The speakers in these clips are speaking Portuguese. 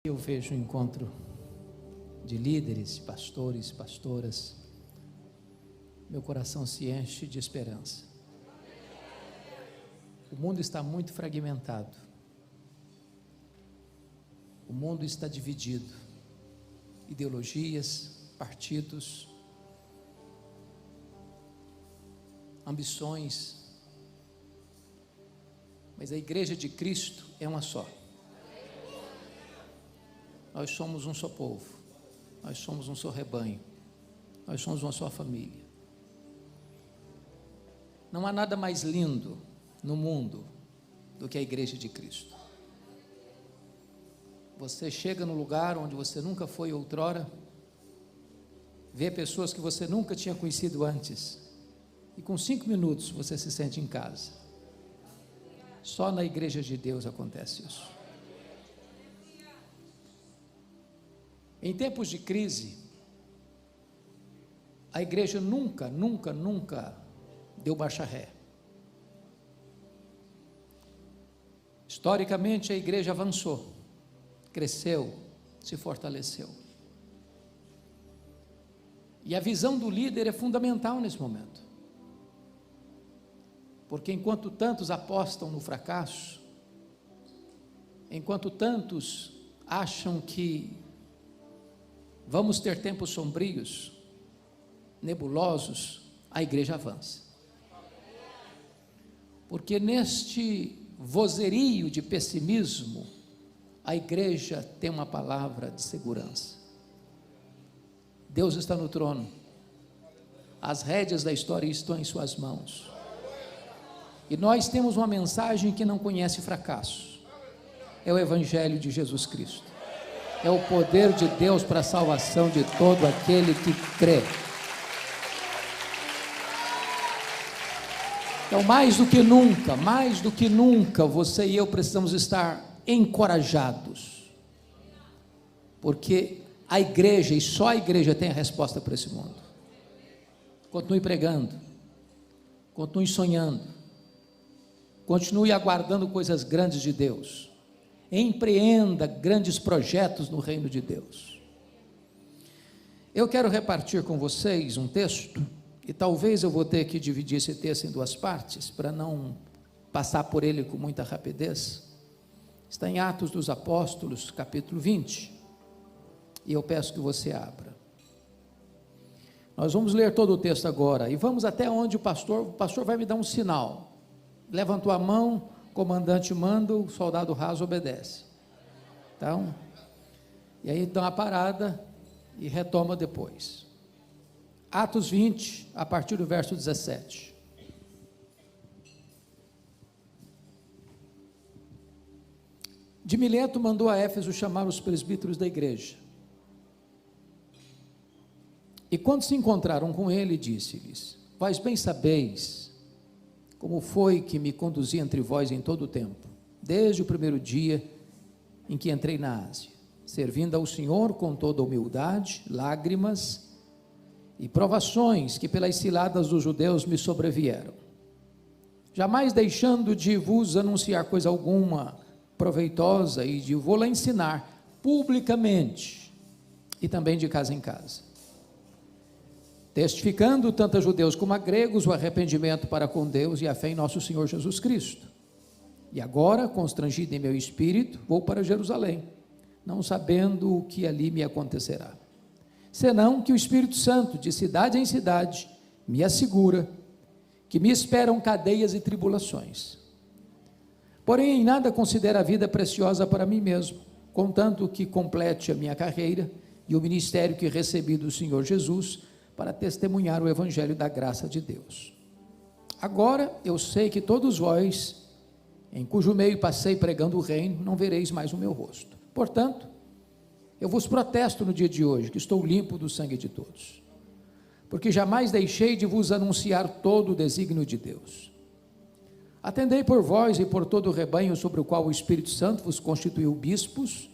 Eu vejo um encontro de líderes, pastores, pastoras. Meu coração se enche de esperança. O mundo está muito fragmentado. O mundo está dividido. Ideologias, partidos, ambições. Mas a Igreja de Cristo é uma só. Nós somos um só povo, nós somos um só rebanho, nós somos uma só família. Não há nada mais lindo no mundo do que a Igreja de Cristo. Você chega no lugar onde você nunca foi outrora, vê pessoas que você nunca tinha conhecido antes, e com 5 minutos você se sente em casa. Só na Igreja de Deus acontece isso. Em tempos de crise, a igreja nunca deu marcha ré. Historicamente, a igreja avançou, cresceu, se fortaleceu. E a visão do líder é fundamental nesse momento. Porque enquanto tantos apostam no fracasso, enquanto tantos acham que vamos ter tempos sombrios, nebulosos, a igreja avança. Porque neste vozerio de pessimismo, a igreja tem uma palavra de segurança. Deus está no trono, as rédeas da história estão em suas mãos, e nós temos uma mensagem que não conhece fracasso, é o Evangelho de Jesus Cristo. É o poder de Deus para a salvação de todo aquele que crê. Então, mais do que nunca, você e eu precisamos estar encorajados, porque a igreja, e só a igreja tem a resposta para esse mundo. Continue pregando, continue sonhando, continue aguardando coisas grandes de Deus. Empreenda grandes projetos no reino de Deus. Eu quero repartir com vocês um texto, e talvez eu vou ter que dividir esse texto em 2 partes, para não passar por ele com muita rapidez. Está em Atos dos Apóstolos, capítulo 20, e eu peço que você abra. Nós vamos ler todo o texto agora, e vamos até onde o pastor vai me dar um sinal. Levantou a mão, comandante manda, o soldado raso obedece. Então, e aí dá uma parada e retoma depois. Atos 20, a partir do verso 17. De Mileto mandou a Éfeso chamar os presbíteros da igreja. E quando se encontraram com ele, disse-lhes: vós bem sabeis como foi que me conduzi entre vós em todo o tempo, desde o primeiro dia em que entrei na Ásia, servindo ao Senhor com toda humildade, lágrimas e provações que pelas ciladas dos judeus me sobrevieram, jamais deixando de vos anunciar coisa alguma proveitosa e de vou-la ensinar publicamente e também de casa em casa, testificando tanto a judeus como a gregos o arrependimento para com Deus e a fé em nosso Senhor Jesus Cristo. E agora, constrangido em meu espírito, vou para Jerusalém, não sabendo o que ali me acontecerá, senão que o Espírito Santo, de cidade em cidade, me assegura que me esperam cadeias e tribulações. Porém, em nada considero a vida preciosa para mim mesmo, contanto que complete a minha carreira e o ministério que recebi do Senhor Jesus, para testemunhar o evangelho da graça de Deus. Agora eu sei que todos vós, em cujo meio passei pregando o reino, não vereis mais o meu rosto. Portanto, eu vos protesto no dia de hoje, que estou limpo do sangue de todos, porque jamais deixei de vos anunciar todo o desígnio de Deus. Atendei por vós e por todo o rebanho sobre o qual o Espírito Santo vos constituiu bispos,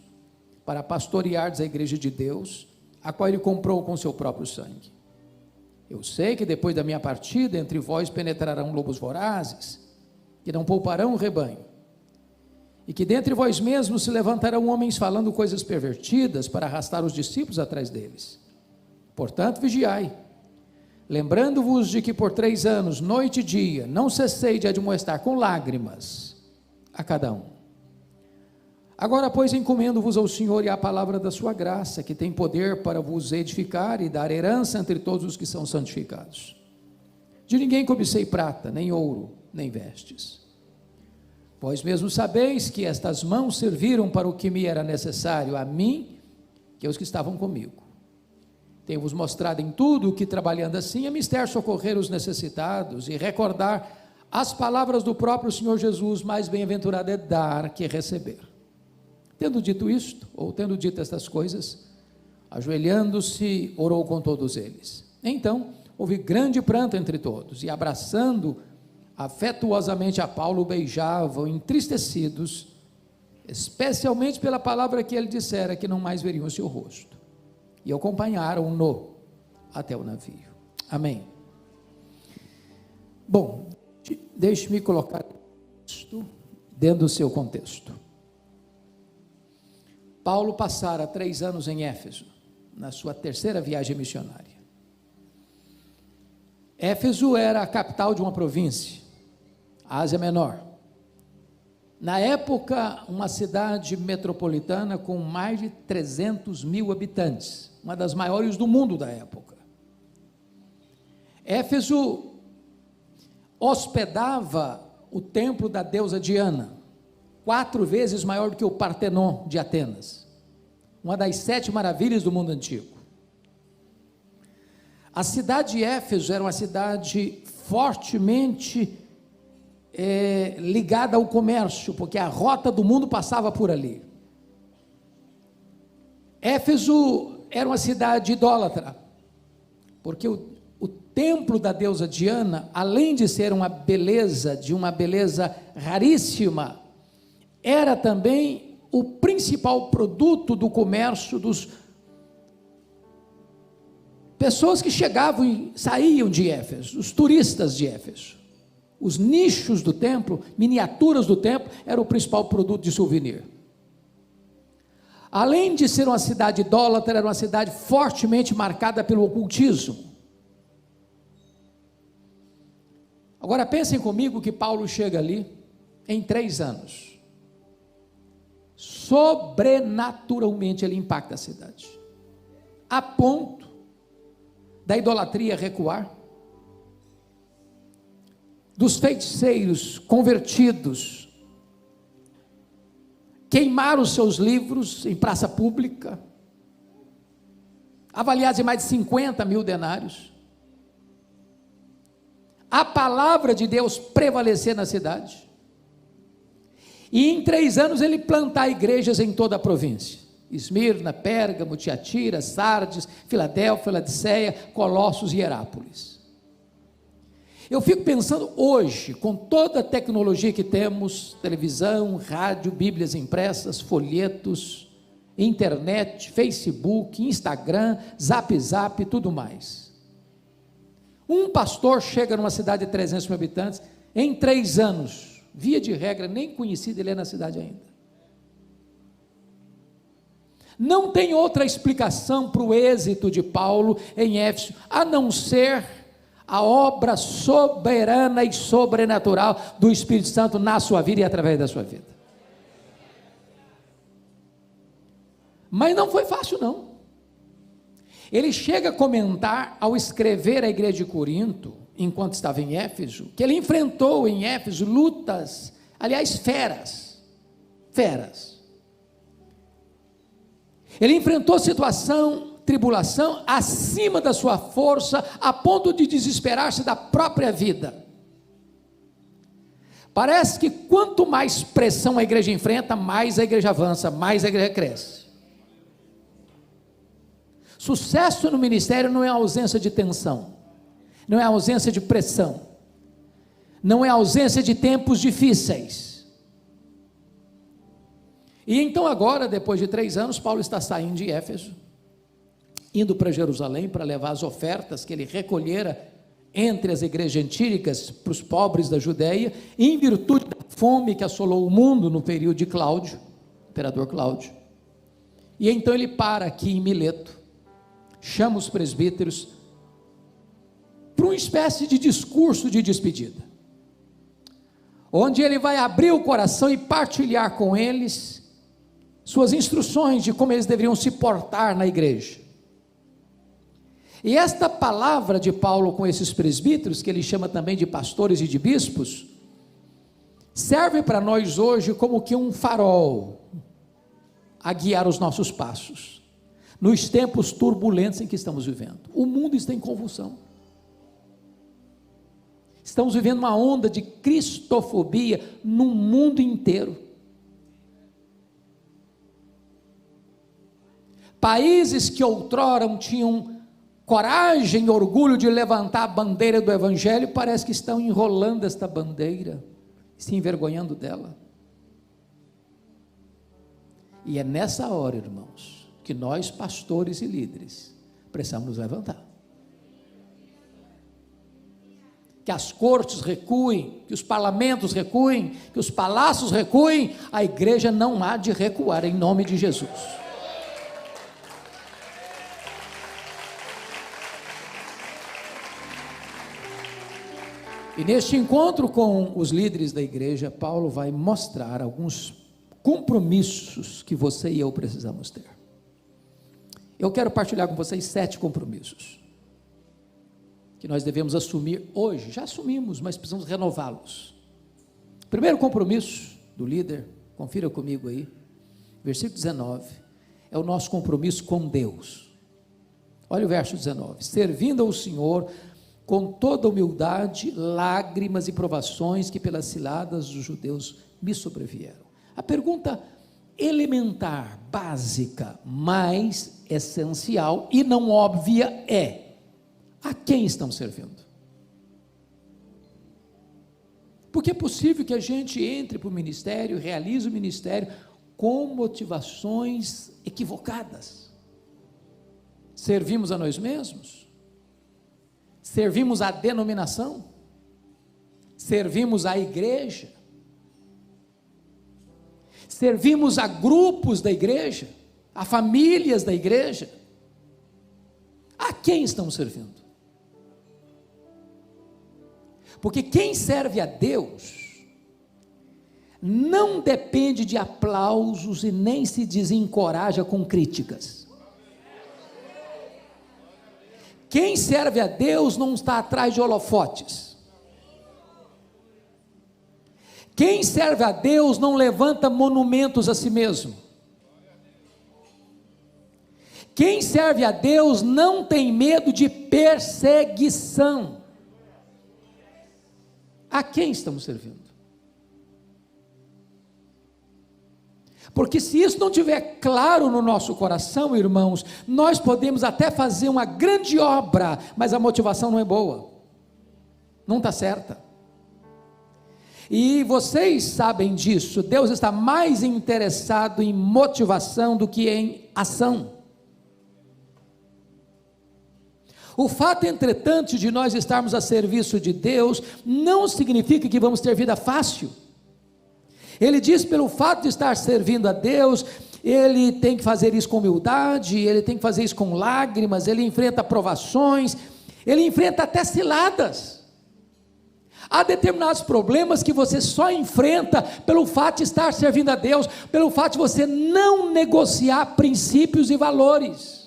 para pastoreardes a igreja de Deus, a qual ele comprou com seu próprio sangue. Eu sei que depois da minha partida, entre vós penetrarão lobos vorazes, que não pouparão o rebanho. e que dentre vós mesmos se levantarão homens falando coisas pervertidas para arrastar os discípulos atrás deles. Portanto, vigiai, lembrando-vos de que por 3 anos, noite e dia, não cessei de admoestar com lágrimas a cada um. Agora, pois, encomendo-vos ao Senhor e à palavra da sua graça, que tem poder para vos edificar e dar herança entre todos os que são santificados. De ninguém cobicei prata, nem ouro, nem vestes. Vós mesmos sabeis que estas mãos serviram para o que me era necessário, a mim, que os que estavam comigo. Tenho-vos mostrado em tudo que, trabalhando assim, é mister socorrer os necessitados e recordar as palavras do próprio Senhor Jesus: mais bem-aventurado é dar que receber. Tendo dito isto, ou tendo dito estas coisas, ajoelhando-se, orou com todos eles. Então, houve grande pranto entre todos, e abraçando afetuosamente a Paulo, beijavam, entristecidos, especialmente pela palavra que ele dissera, que não mais veriam o seu rosto, e acompanharam-no até o navio. Amém. Bom, deixe-me colocar isto dentro do seu contexto. Paulo passara 3 anos em Éfeso, na sua 3ª viagem missionária. Éfeso era a capital de uma província, a Ásia Menor. Na época, uma cidade metropolitana com mais de 300 mil habitantes, uma das maiores do mundo da época. Éfeso hospedava o templo da deusa Diana, 4 vezes maior do que o Partenon de Atenas, uma das 7 maravilhas do mundo antigo. A cidade de Éfeso era uma cidade fortemente ligada ao comércio, porque a rota do mundo passava por ali. Éfeso era uma cidade idólatra, porque o templo da deusa Diana, além de ser uma beleza raríssima, era também o principal produto do comércio dos pessoas que chegavam e saíam de Éfeso, os turistas de Éfeso. Os nichos do templo, miniaturas do templo, era o principal produto de souvenir. Além de ser uma cidade idólatra, era uma cidade fortemente marcada pelo ocultismo. Agora pensem comigo que Paulo chega ali em 3 anos. Sobrenaturalmente ele impacta a cidade, a ponto da idolatria recuar, dos feiticeiros convertidos queimar os seus livros em praça pública, avaliados em mais de 50 mil denários, a palavra de Deus prevalecer na cidade, e em 3 anos ele plantar igrejas em toda a província: Esmirna, Pérgamo, Tiatira, Sardes, Filadélfia, Laodiceia, Colossos e Hierápolis. Eu fico pensando hoje, com toda a tecnologia que temos, televisão, rádio, bíblias impressas, folhetos, internet, Facebook, Instagram, Zap, tudo mais. Um pastor chega numa cidade de 300 mil habitantes, em 3 anos, via de regra, nem conhecido ele é na cidade ainda. Não tem outra explicação para o êxito de Paulo em Éfeso, a não ser a obra soberana e sobrenatural do Espírito Santo na sua vida e através da sua vida. Mas não foi fácil não. Ele chega a comentar, ao escrever à igreja de Corinto, enquanto estava em Éfeso, que ele enfrentou em Éfeso lutas, aliás, feras. Ele enfrentou tribulação acima da sua força, a ponto de desesperar-se da própria vida. Parece que quanto mais pressão a igreja enfrenta, mais a igreja avança, mais a igreja cresce. Sucesso no ministério não é ausência de tensão, não é ausência de pressão, não é ausência de tempos difíceis. E então agora, depois de 3 anos, Paulo está saindo de Éfeso, indo para Jerusalém para levar as ofertas que ele recolhera entre as igrejas antigas para os pobres da Judéia, em virtude da fome que assolou o mundo no período de Cláudio, imperador Cláudio. E então ele para aqui em Mileto, chama os presbíteros para uma espécie de discurso de despedida, onde ele vai abrir o coração e partilhar com eles suas instruções de como eles deveriam se portar na igreja. E esta palavra de Paulo com esses presbíteros, que ele chama também de pastores e de bispos, serve para nós hoje como que um farol a guiar os nossos passos, nos tempos turbulentos em que estamos vivendo. O mundo está em convulsão, estamos vivendo uma onda de cristofobia no mundo inteiro. Países que outrora tinham coragem e orgulho de levantar a bandeira do evangelho, parece que estão enrolando esta bandeira, se envergonhando dela. E é nessa hora, irmãos, que nós, pastores e líderes, precisamos nos levantar. Que as cortes recuem, que os parlamentos recuem, que os palácios recuem, a igreja não há de recuar, em nome de Jesus. E neste encontro com os líderes da igreja, Paulo vai mostrar alguns compromissos que você e eu precisamos ter. Eu quero partilhar com vocês 7 compromissos que nós devemos assumir hoje. Já assumimos, mas precisamos renová-los. Primeiro compromisso do líder, confira comigo aí, versículo 19, é o nosso compromisso com Deus. Olha o verso 19: servindo ao Senhor com toda humildade, lágrimas e provações que pelas ciladas dos judeus me sobrevieram. A pergunta elementar, básica, mais essencial e não óbvia é: a quem estão servindo? Porque é possível que a gente entre para o ministério, realize o ministério com motivações equivocadas. Servimos a nós mesmos? Servimos a denominação? Servimos à igreja? Servimos a grupos da igreja? A famílias da igreja? A quem estamos servindo? Porque quem serve a Deus não depende de aplausos e nem se desencoraja com críticas. Quem serve a Deus não está atrás de holofotes. Quem serve a Deus não levanta monumentos a si mesmo. Quem serve a Deus não tem medo de perseguição. A quem estamos servindo? Porque se isso não estiver claro no nosso coração, irmãos, nós podemos até fazer uma grande obra, mas a motivação não é boa, não está certa. E vocês sabem disso, Deus está mais interessado em motivação do que em ação. O fato, entretanto, de nós estarmos a serviço de Deus, não significa que vamos ter vida fácil. Ele diz, pelo fato de estar servindo a Deus, ele tem que fazer isso com humildade, ele tem que fazer isso com lágrimas, ele enfrenta provações, ele enfrenta até ciladas. Há determinados problemas que você só enfrenta pelo fato de estar servindo a Deus, pelo fato de você não negociar princípios e valores.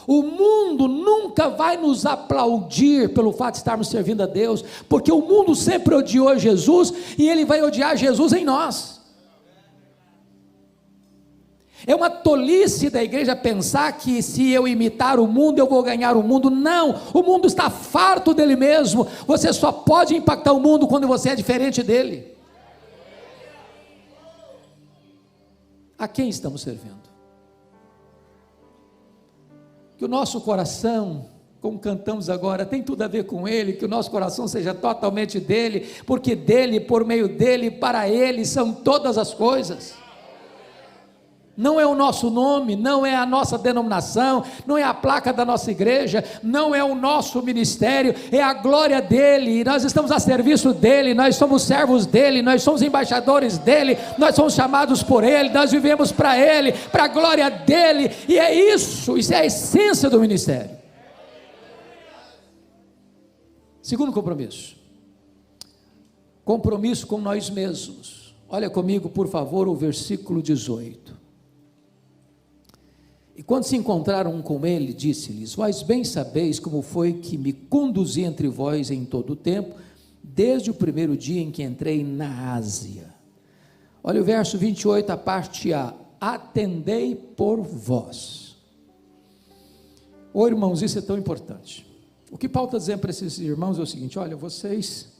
O mundo nunca vai nos aplaudir pelo fato de estarmos servindo a Deus, porque o mundo sempre odiou Jesus, e ele vai odiar Jesus em nós. É uma tolice da igreja pensar que se eu imitar o mundo, eu vou ganhar o mundo. Não, o mundo está farto dele mesmo. Você só pode impactar o mundo quando você é diferente dele. A quem estamos servindo? Que o nosso coração, como cantamos agora, tem tudo a ver com Ele, que o nosso coração seja totalmente dEle, porque dEle, por meio dEle, para Ele são todas as coisas. Não é o nosso nome, não é a nossa denominação, não é a placa da nossa igreja, não é o nosso ministério, é a glória dele. Nós estamos a serviço dele, nós somos servos dele, nós somos embaixadores dele, nós somos chamados por ele, nós vivemos para ele, para a glória dele, e é isso é a essência do ministério. Segundo compromisso, compromisso com nós mesmos. Olha comigo, por favor, o versículo 18. E quando se encontraram com ele, disse-lhes: vós bem sabeis como foi que me conduzi entre vós em todo o tempo, desde o primeiro dia em que entrei na Ásia. Olha o verso 28, a parte A: atendei por vós. Ô irmãos, isso é tão importante. O que Paulo está dizendo para esses irmãos é o seguinte: olha, vocês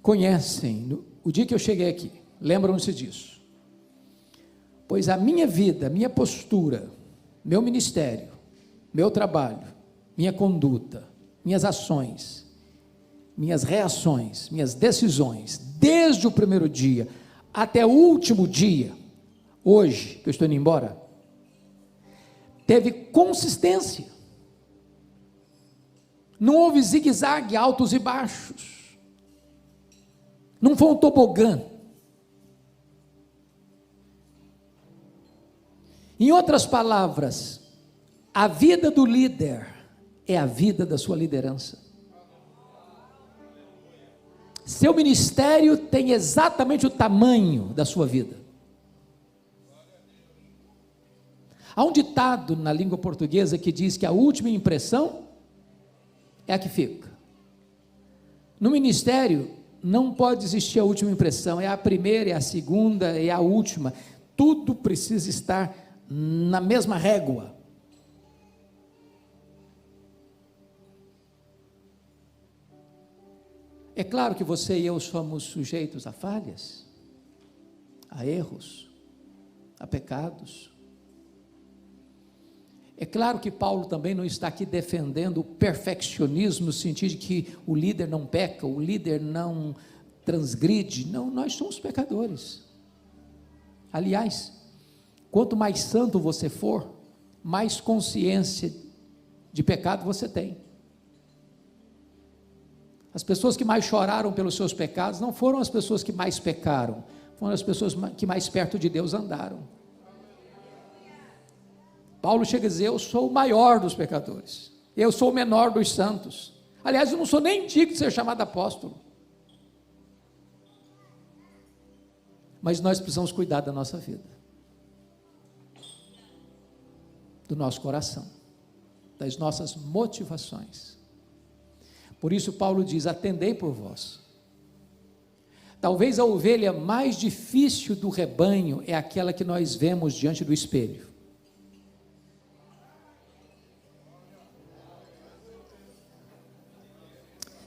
conhecem, o dia que eu cheguei aqui, lembram-se disso. Pois a minha vida, minha postura, meu ministério, meu trabalho, minha conduta, minhas ações, minhas reações, minhas decisões, desde o primeiro dia até o último dia, hoje, que eu estou indo embora, teve consistência. Não houve zigue-zague, altos e baixos. Não foi um tobogã. Em outras palavras, a vida do líder é a vida da sua liderança. Seu ministério tem exatamente o tamanho da sua vida. Há um ditado na língua portuguesa que diz que a última impressão é a que fica. No ministério, não pode existir a última impressão, é a primeira, é a segunda, é a última. Tudo precisa estar na mesma régua. É claro que você e eu somos sujeitos a falhas, a erros, a pecados. É claro que Paulo também não está aqui defendendo o perfeccionismo, no sentido de que o líder não peca, o líder não transgride. Não, nós somos pecadores. Aliás, quanto mais santo você for, mais consciência de pecado você tem. As pessoas que mais choraram pelos seus pecados não foram as pessoas que mais pecaram, foram as pessoas que mais perto de Deus andaram. Paulo chega a dizer: eu sou o maior dos pecadores, eu sou o menor dos santos. Aliás, eu não sou nem digno de ser chamado apóstolo. Mas nós precisamos cuidar da nossa vida, do nosso coração, das nossas motivações. Por isso Paulo diz: atendei por vós. Talvez a ovelha mais difícil do rebanho é aquela que nós vemos diante do espelho.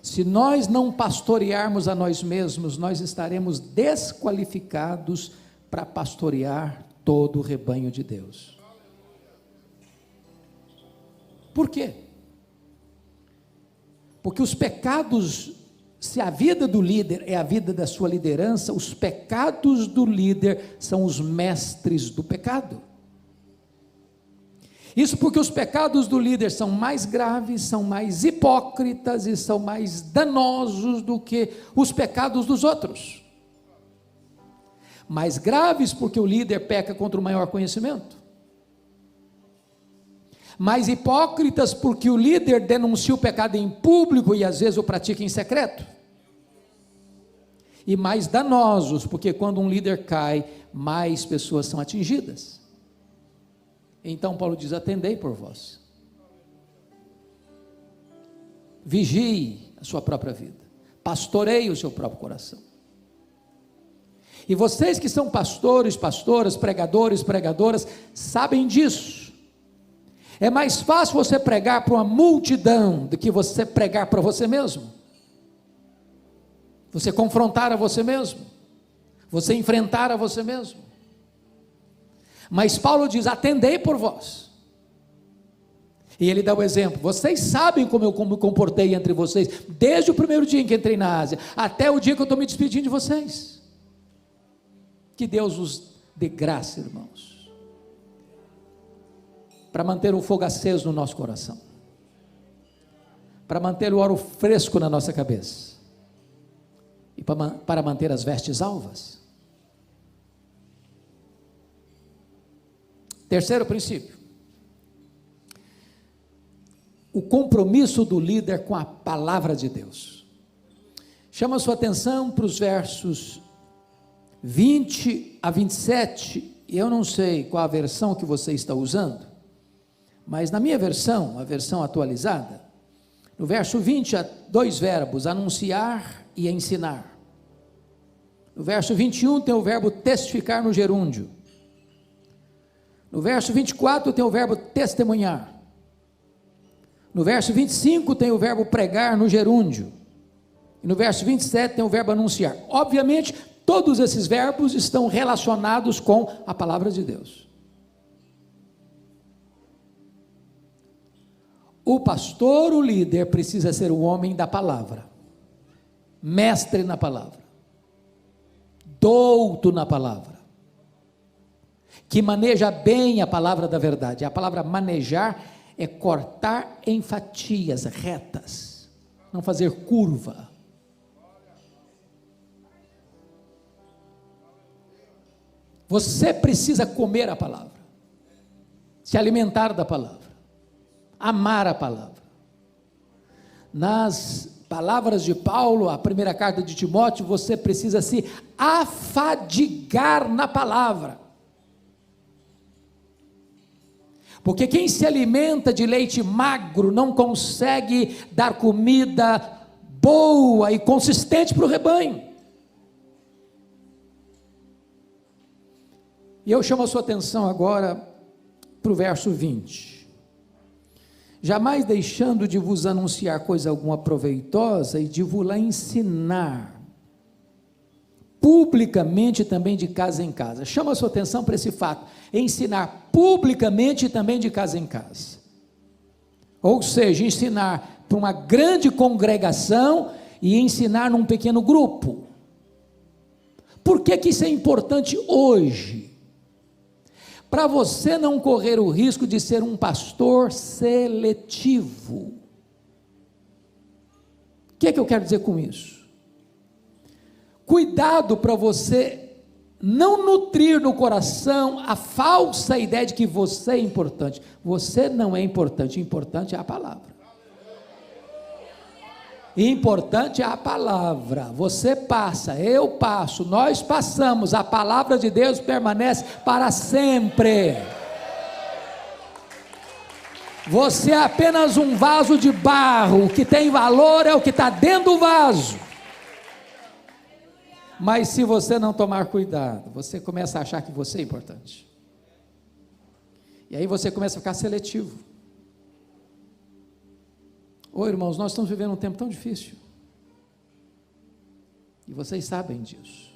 Se nós não pastorearmos a nós mesmos, nós estaremos desqualificados para pastorear todo o rebanho de Deus. Por quê? Porque os pecados, se a vida do líder é a vida da sua liderança, os pecados do líder são os mestres do pecado. Isso porque os pecados do líder são mais graves, são mais hipócritas e são mais danosos do que os pecados dos outros. Mais graves porque o líder peca contra o maior conhecimento. Mais hipócritas porque o líder denuncia o pecado em público e às vezes o pratica em secreto. E mais danosos porque quando um líder cai, mais pessoas são atingidas. Então Paulo diz: atendei por vós. Vigie a sua própria vida, pastoreie o seu próprio coração. E vocês que são pastores, pastoras, pregadores, pregadoras, sabem disso. É mais fácil você pregar para uma multidão do que você pregar para você mesmo. Você confrontar a você mesmo, você enfrentar a você mesmo. Mas Paulo diz: atendei por vós. E ele dá o exemplo: vocês sabem como eu me comportei entre vocês, desde o primeiro dia em que entrei na Ásia, até o dia que eu estou me despedindo de vocês. Que Deus os dê graça, irmãos, para manter o fogo aceso no nosso coração, para manter o óleo fresco na nossa cabeça, e para manter as vestes alvas. Terceiro princípio: o compromisso do líder com a palavra de Deus. Chama a sua atenção para os versos 20 a 27, e eu não sei qual a versão que você está usando, mas na minha versão, a versão atualizada, no verso 20 há dois verbos, anunciar e ensinar. No verso 21 tem o verbo testificar no gerúndio. No verso 24 tem o verbo testemunhar. No verso 25 tem o verbo pregar no gerúndio. E no verso 27 tem o verbo anunciar. Obviamente, todos esses verbos estão relacionados com a palavra de Deus. O pastor, o líder, precisa ser o homem da palavra, mestre na palavra, douto na palavra, que maneja bem a palavra da verdade. A palavra manejar é cortar em fatias retas, não fazer curva. Você precisa comer a palavra, se alimentar da palavra, amar a palavra. Nas palavras de Paulo, a primeira carta de Timóteo, você precisa se afadigar na palavra, porque quem se alimenta de leite magro não consegue dar comida boa e consistente para o rebanho. E eu chamo a sua atenção agora para o verso 20. Jamais deixando de vos anunciar coisa alguma proveitosa e de vos-la ensinar, publicamente também de casa em casa. Chama a sua atenção para esse fato, ensinar publicamente também de casa em casa. Ou seja, ensinar para uma grande congregação e ensinar num pequeno grupo. Por que que isso é importante hoje? Para você não correr o risco de ser um pastor seletivo. O que é que eu quero dizer com isso? Cuidado para você não nutrir no coração a falsa ideia de que você é importante. Você não é importante, importante é a palavra. Importante é a palavra. Você passa, eu passo, nós passamos, a palavra de Deus permanece para sempre. Você é apenas um vaso de barro, o que tem valor é o que está dentro do vaso. Mas se você não tomar cuidado, você começa a achar que você é importante, e aí você começa a ficar seletivo. Ô irmãos, nós estamos vivendo um tempo tão difícil, e vocês sabem disso.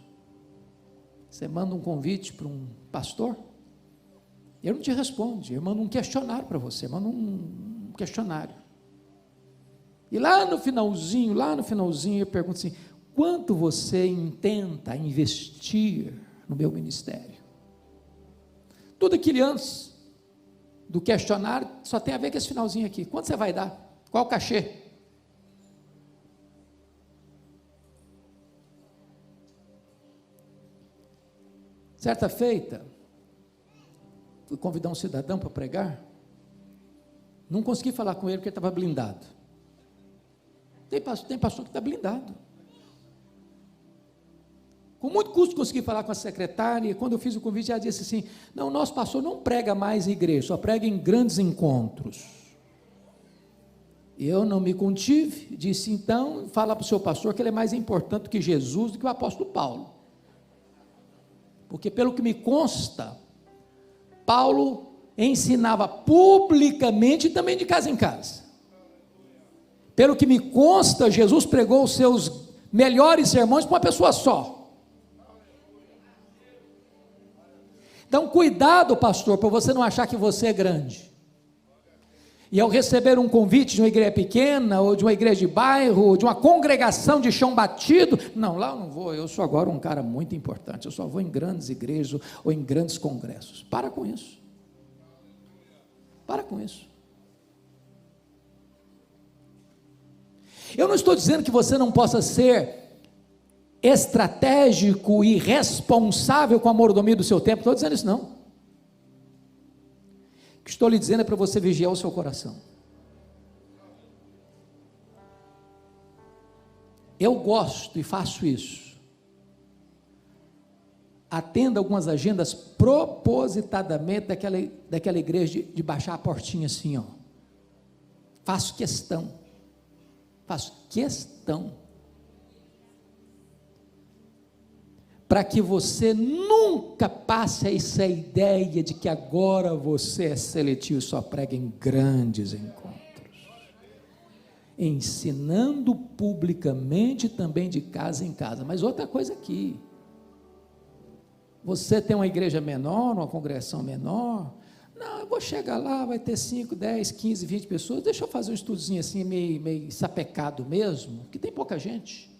Você manda um convite para um pastor, ele não te responde, ele manda um questionário para você, manda um questionário, e lá no finalzinho, ele pergunta assim: quanto você intenta investir no meu ministério? Tudo aquilo antes do questionário só tem a ver com esse finalzinho aqui. Quanto você vai dar? Qual o cachê? Certa feita, fui convidar um cidadão para pregar, não consegui falar com ele porque ele estava blindado. Tem pastor que está blindado. Com muito custo consegui falar com a secretária, e quando eu fiz o convite, ela disse assim: não, nosso pastor não prega mais em igreja, só prega em grandes encontros. Eu não me contive, disse: então, fala para o seu pastor que ele é mais importante do que Jesus, do que o apóstolo Paulo. Porque pelo que me consta, Paulo ensinava publicamente e também de casa em casa. Pelo que me consta, Jesus pregou os seus melhores sermões para uma pessoa só. Então, cuidado, pastor, para você não achar que você é grande. E ao receber um convite de uma igreja pequena, ou de uma igreja de bairro, ou de uma congregação de chão batido, não, lá eu não vou, eu sou agora um cara muito importante, eu só vou em grandes igrejas, ou em grandes congressos. Para com isso. Para com isso. Eu não estou dizendo que você não possa ser estratégico e responsável com a mordomia do seu tempo, não estou dizendo isso não. O que estou lhe dizendo é para você vigiar o seu coração. Eu gosto e faço isso. Atenda algumas agendas propositadamente daquela igreja de baixar a portinha assim, ó. Faço questão. Para que você nunca passe essa ideia de que agora você é seletivo e só prega em grandes encontros. Ensinando publicamente também de casa em casa. Mas outra coisa aqui, você tem uma igreja menor, uma congregação menor, não, eu vou chegar lá, vai ter 5, 10, 15, 20 pessoas, deixa eu fazer um estudozinho assim, meio sapecado mesmo, que tem pouca gente.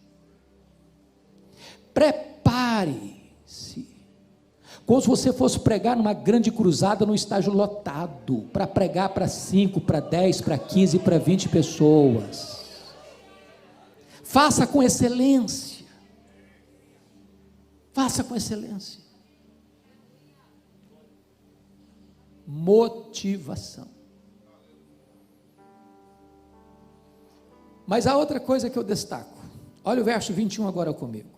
Prepare-se, como se você fosse pregar numa grande cruzada, num estágio lotado, para pregar para 5, para 10, para 15, para 20 pessoas. Faça com excelência. Faça com excelência. Motivação. Mas a outra coisa que eu destaco, olha o verso 21 agora comigo.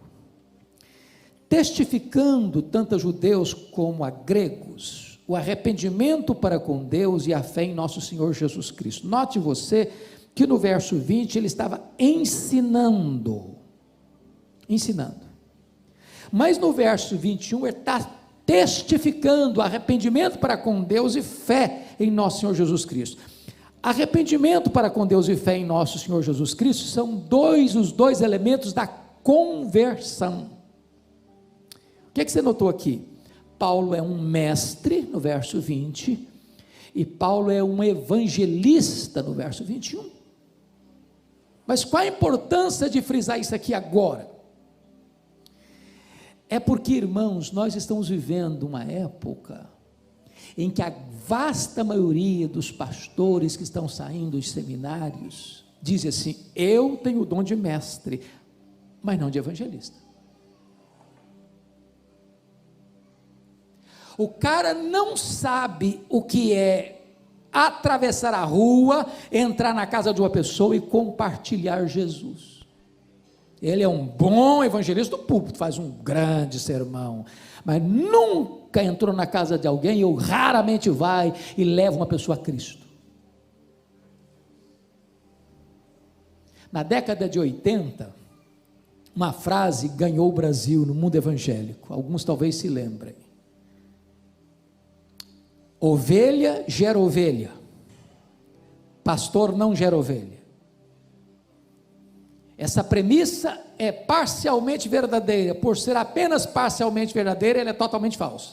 Testificando tanto a judeus como a gregos, o arrependimento para com Deus e a fé em nosso Senhor Jesus Cristo. Note você que no verso 20 ele estava ensinando, mas no verso 21 ele está testificando arrependimento para com Deus e fé em nosso Senhor Jesus Cristo. Arrependimento para com Deus e fé em nosso Senhor Jesus Cristo são os dois elementos da conversão. O que você notou aqui? Paulo é um mestre no verso 20 e Paulo é um evangelista no verso 21. Mas qual a importância de frisar isso aqui agora? É porque, irmãos, nós estamos vivendo uma época em que a vasta maioria dos pastores que estão saindo dos seminários dizem assim: eu tenho o dom de mestre, mas não de evangelista. O cara não sabe o que é atravessar a rua, entrar na casa de uma pessoa e compartilhar Jesus. Ele é um bom evangelista do púlpito, faz um grande sermão, mas nunca entrou na casa de alguém, ou raramente vai e leva uma pessoa a Cristo. Na década de 80, uma frase ganhou o Brasil no mundo evangélico, alguns talvez se lembrem: ovelha gera ovelha, pastor não gera ovelha. Essa premissa é parcialmente verdadeira. Por ser apenas parcialmente verdadeira, ela é totalmente falsa.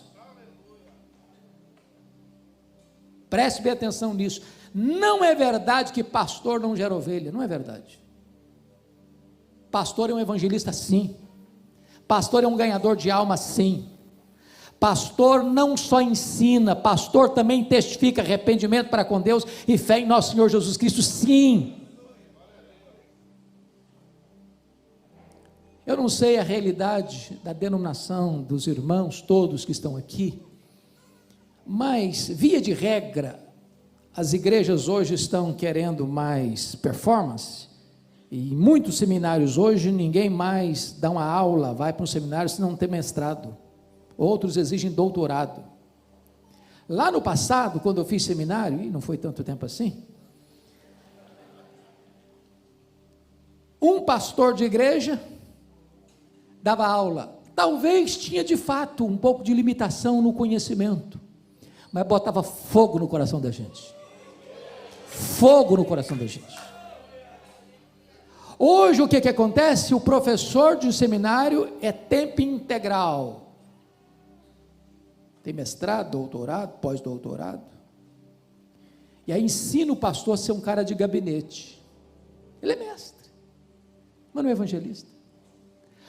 Preste bem atenção nisso. Não é verdade que pastor não gera ovelha, não é verdade. Pastor é um evangelista, sim. Pastor é um ganhador de alma, sim. Pastor não só ensina, pastor também testifica arrependimento para com Deus e fé em nosso Senhor Jesus Cristo, sim. Eu não sei a realidade da denominação dos irmãos todos que estão aqui, mas via de regra, as igrejas hoje estão querendo mais performance, e em muitos seminários hoje ninguém mais dá uma aula, vai para um seminário se não tem mestrado, outros exigem doutorado. Lá no passado, quando eu fiz seminário, e não foi tanto tempo assim, um pastor de igreja dava aula, talvez tinha de fato um pouco de limitação no conhecimento, mas botava fogo no coração da gente, fogo no coração da gente. Hoje o que acontece? O professor de um seminário é tempo integral, tem mestrado, doutorado, pós-doutorado, e aí ensina o pastor a ser um cara de gabinete. Ele é mestre, mas não é evangelista.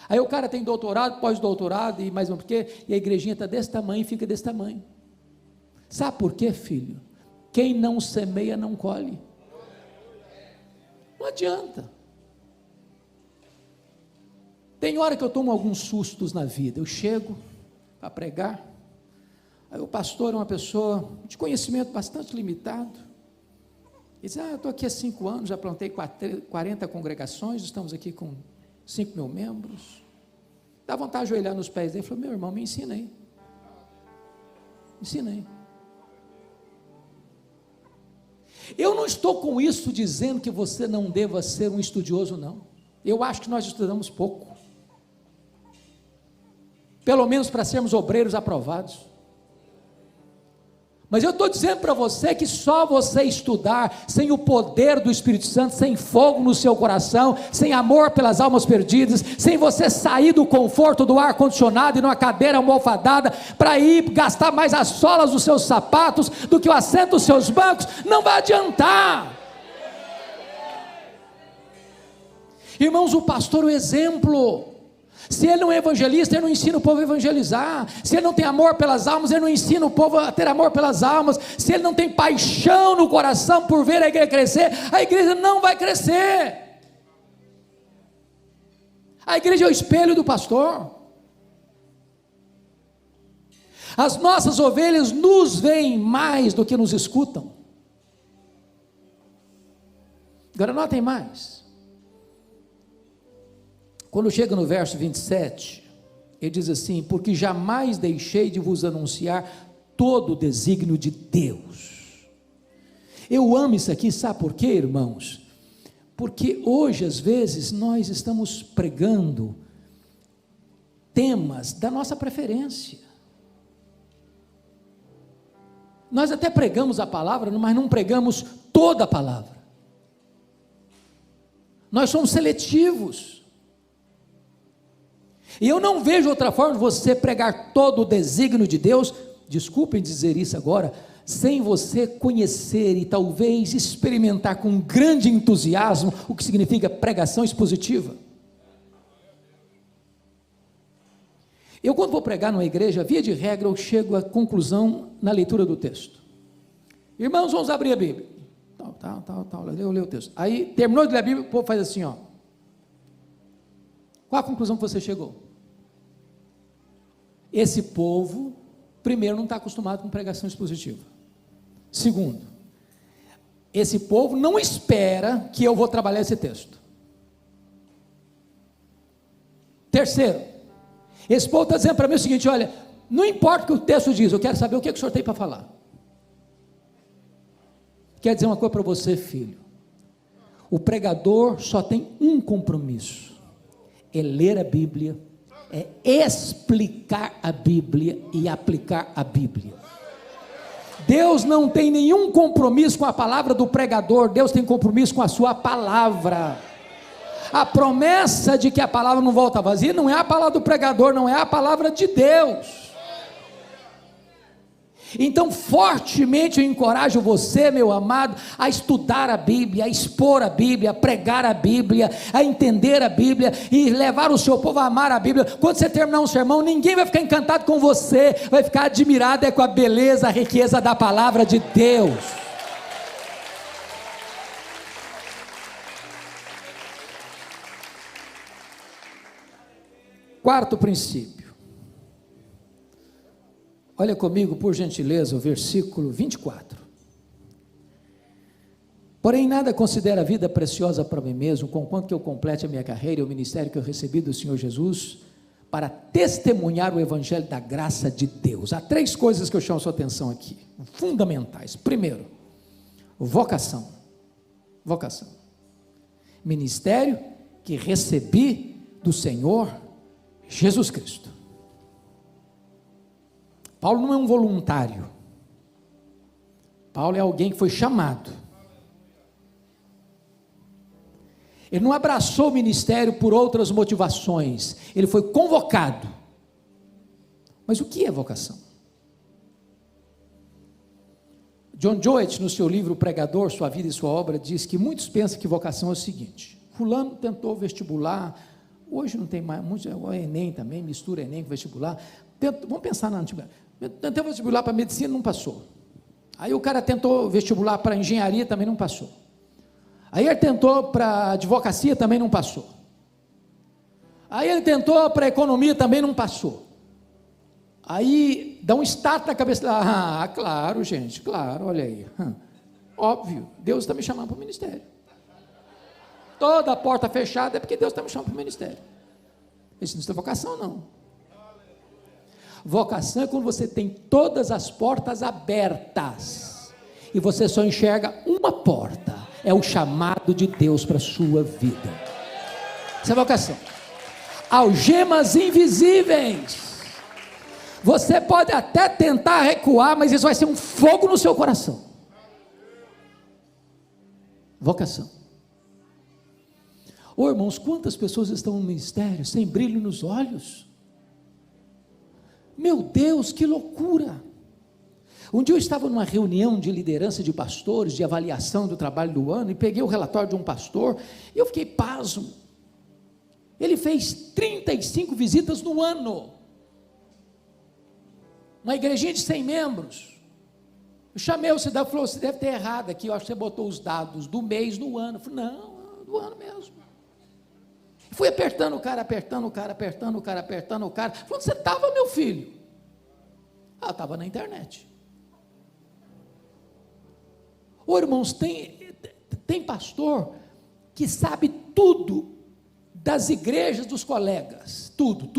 Aí o cara tem doutorado, pós-doutorado, e mais um porque, e a igrejinha está desse tamanho e fica desse tamanho. Sabe por quê, filho? Quem não semeia não colhe. Não adianta. Tem hora que eu tomo alguns sustos na vida. Eu chego para pregar, aí o pastor é uma pessoa de conhecimento bastante limitado. Ele diz: eu estou aqui há 5 anos, já plantei 40 congregações, estamos aqui com 5.000 membros. Dá vontade de ajoelhar nos pés dele. Ele falou: meu irmão, me ensina aí. Ensina aí. Eu não estou com isso dizendo que você não deva ser um estudioso, não. Eu acho que nós estudamos pouco. Pelo menos para sermos obreiros aprovados. Mas eu estou dizendo para você que só você estudar, sem o poder do Espírito Santo, sem fogo no seu coração, sem amor pelas almas perdidas, sem você sair do conforto do ar-condicionado e numa cadeira almofadada, para ir gastar mais as solas dos seus sapatos do que o assento dos seus bancos, não vai adiantar. Irmãos, o pastor é o exemplo. Se ele não é evangelista, ele não ensina o povo a evangelizar. Se ele não tem amor pelas almas, ele não ensina o povo a ter amor pelas almas. Se ele não tem paixão no coração por ver a igreja crescer, a igreja não vai crescer. A igreja é o espelho do pastor. As nossas ovelhas nos veem mais do que nos escutam. Agora notem mais. Quando chega no verso 27, ele diz assim: porque jamais deixei de vos anunciar todo o desígnio de Deus. Eu amo isso aqui, sabe por quê, irmãos? Porque hoje, às vezes, nós estamos pregando temas da nossa preferência. Nós até pregamos a palavra, mas não pregamos toda a palavra. Nós somos seletivos. E eu não vejo outra forma de você pregar todo o desígnio de Deus, desculpem dizer isso agora, sem você conhecer e talvez experimentar com grande entusiasmo o que significa pregação expositiva. Eu, quando vou pregar numa igreja, via de regra, eu chego à conclusão na leitura do texto. Irmãos, vamos abrir a Bíblia. Eu leio o texto. Aí, terminou de ler a Bíblia, o povo faz assim, ó. Qual a conclusão que você chegou? Esse povo, primeiro, não está acostumado com pregação expositiva. Segundo, esse povo não espera que eu vou trabalhar esse texto. Terceiro, esse povo está dizendo para mim o seguinte: olha, não importa o que o texto diz, eu quero saber o que o senhor tem para falar. Quer dizer uma coisa para você, filho: o pregador só tem um compromisso, é ler a Bíblia, é explicar a Bíblia e aplicar a Bíblia. Deus não tem nenhum compromisso com a palavra do pregador, Deus tem compromisso com a sua palavra. A promessa de que a palavra não volta vazia não é a palavra do pregador, não é a palavra de Deus. Então, fortemente eu encorajo você, meu amado, a estudar a Bíblia, a expor a Bíblia, a pregar a Bíblia, a entender a Bíblia e levar o seu povo a amar a Bíblia. Quando você terminar um sermão, ninguém vai ficar encantado com você, vai ficar admirado com a beleza, a riqueza da palavra de Deus. Quarto princípio. Olha comigo, por gentileza, o versículo 24. Porém, nada considero a vida preciosa para mim mesmo, conquanto que eu complete a minha carreira e o ministério que eu recebi do Senhor Jesus, para testemunhar o evangelho da graça de Deus. Há 3 coisas que eu chamo a sua atenção aqui, fundamentais. Primeiro, vocação. Vocação. Ministério que recebi do Senhor Jesus Cristo. Paulo não é um voluntário. Paulo é alguém que foi chamado. Ele não abraçou o ministério por outras motivações. Ele foi convocado. Mas o que é vocação? John Joett, no seu livro Pregador, Sua Vida e Sua Obra, diz que muitos pensam que vocação é o seguinte: fulano tentou vestibular, hoje não tem mais, o Enem também, mistura Enem com vestibular. Vamos pensar na antiga. Tentei vestibular para medicina, não passou. Aí o cara tentou vestibular para engenharia, também não passou. Aí ele tentou para advocacia, também não passou. Aí ele tentou para economia, também não passou. Aí dá um start na cabeça, claro, gente, claro, olha aí. Óbvio, Deus está me chamando para o ministério. Toda a porta fechada é porque Deus está me chamando para o ministério. Isso não é vocação, não. Vocação é quando você tem todas as portas abertas e você só enxerga uma porta. É o chamado de Deus para a sua vida. Isso é vocação. Algemas invisíveis. Você pode até tentar recuar, mas isso vai ser um fogo no seu coração. Vocação. Ô irmãos, quantas pessoas estão no ministério sem brilho nos olhos? Meu Deus, que loucura! Um dia eu estava numa reunião de liderança de pastores, de avaliação do trabalho do ano, e peguei o relatório de um pastor, e eu fiquei pasmo. Ele fez 35 visitas no ano. Uma igrejinha de 100 membros. Eu chamei o cidadão e falou: você deve ter errado aqui, eu acho que você botou os dados do mês no ano. Eu falei: não, do ano mesmo. Fui apertando o cara, apertando o cara. Falei: onde você estava, meu filho? Eu estava na internet. Ô irmãos, tem pastor que sabe tudo das igrejas dos colegas, tudo,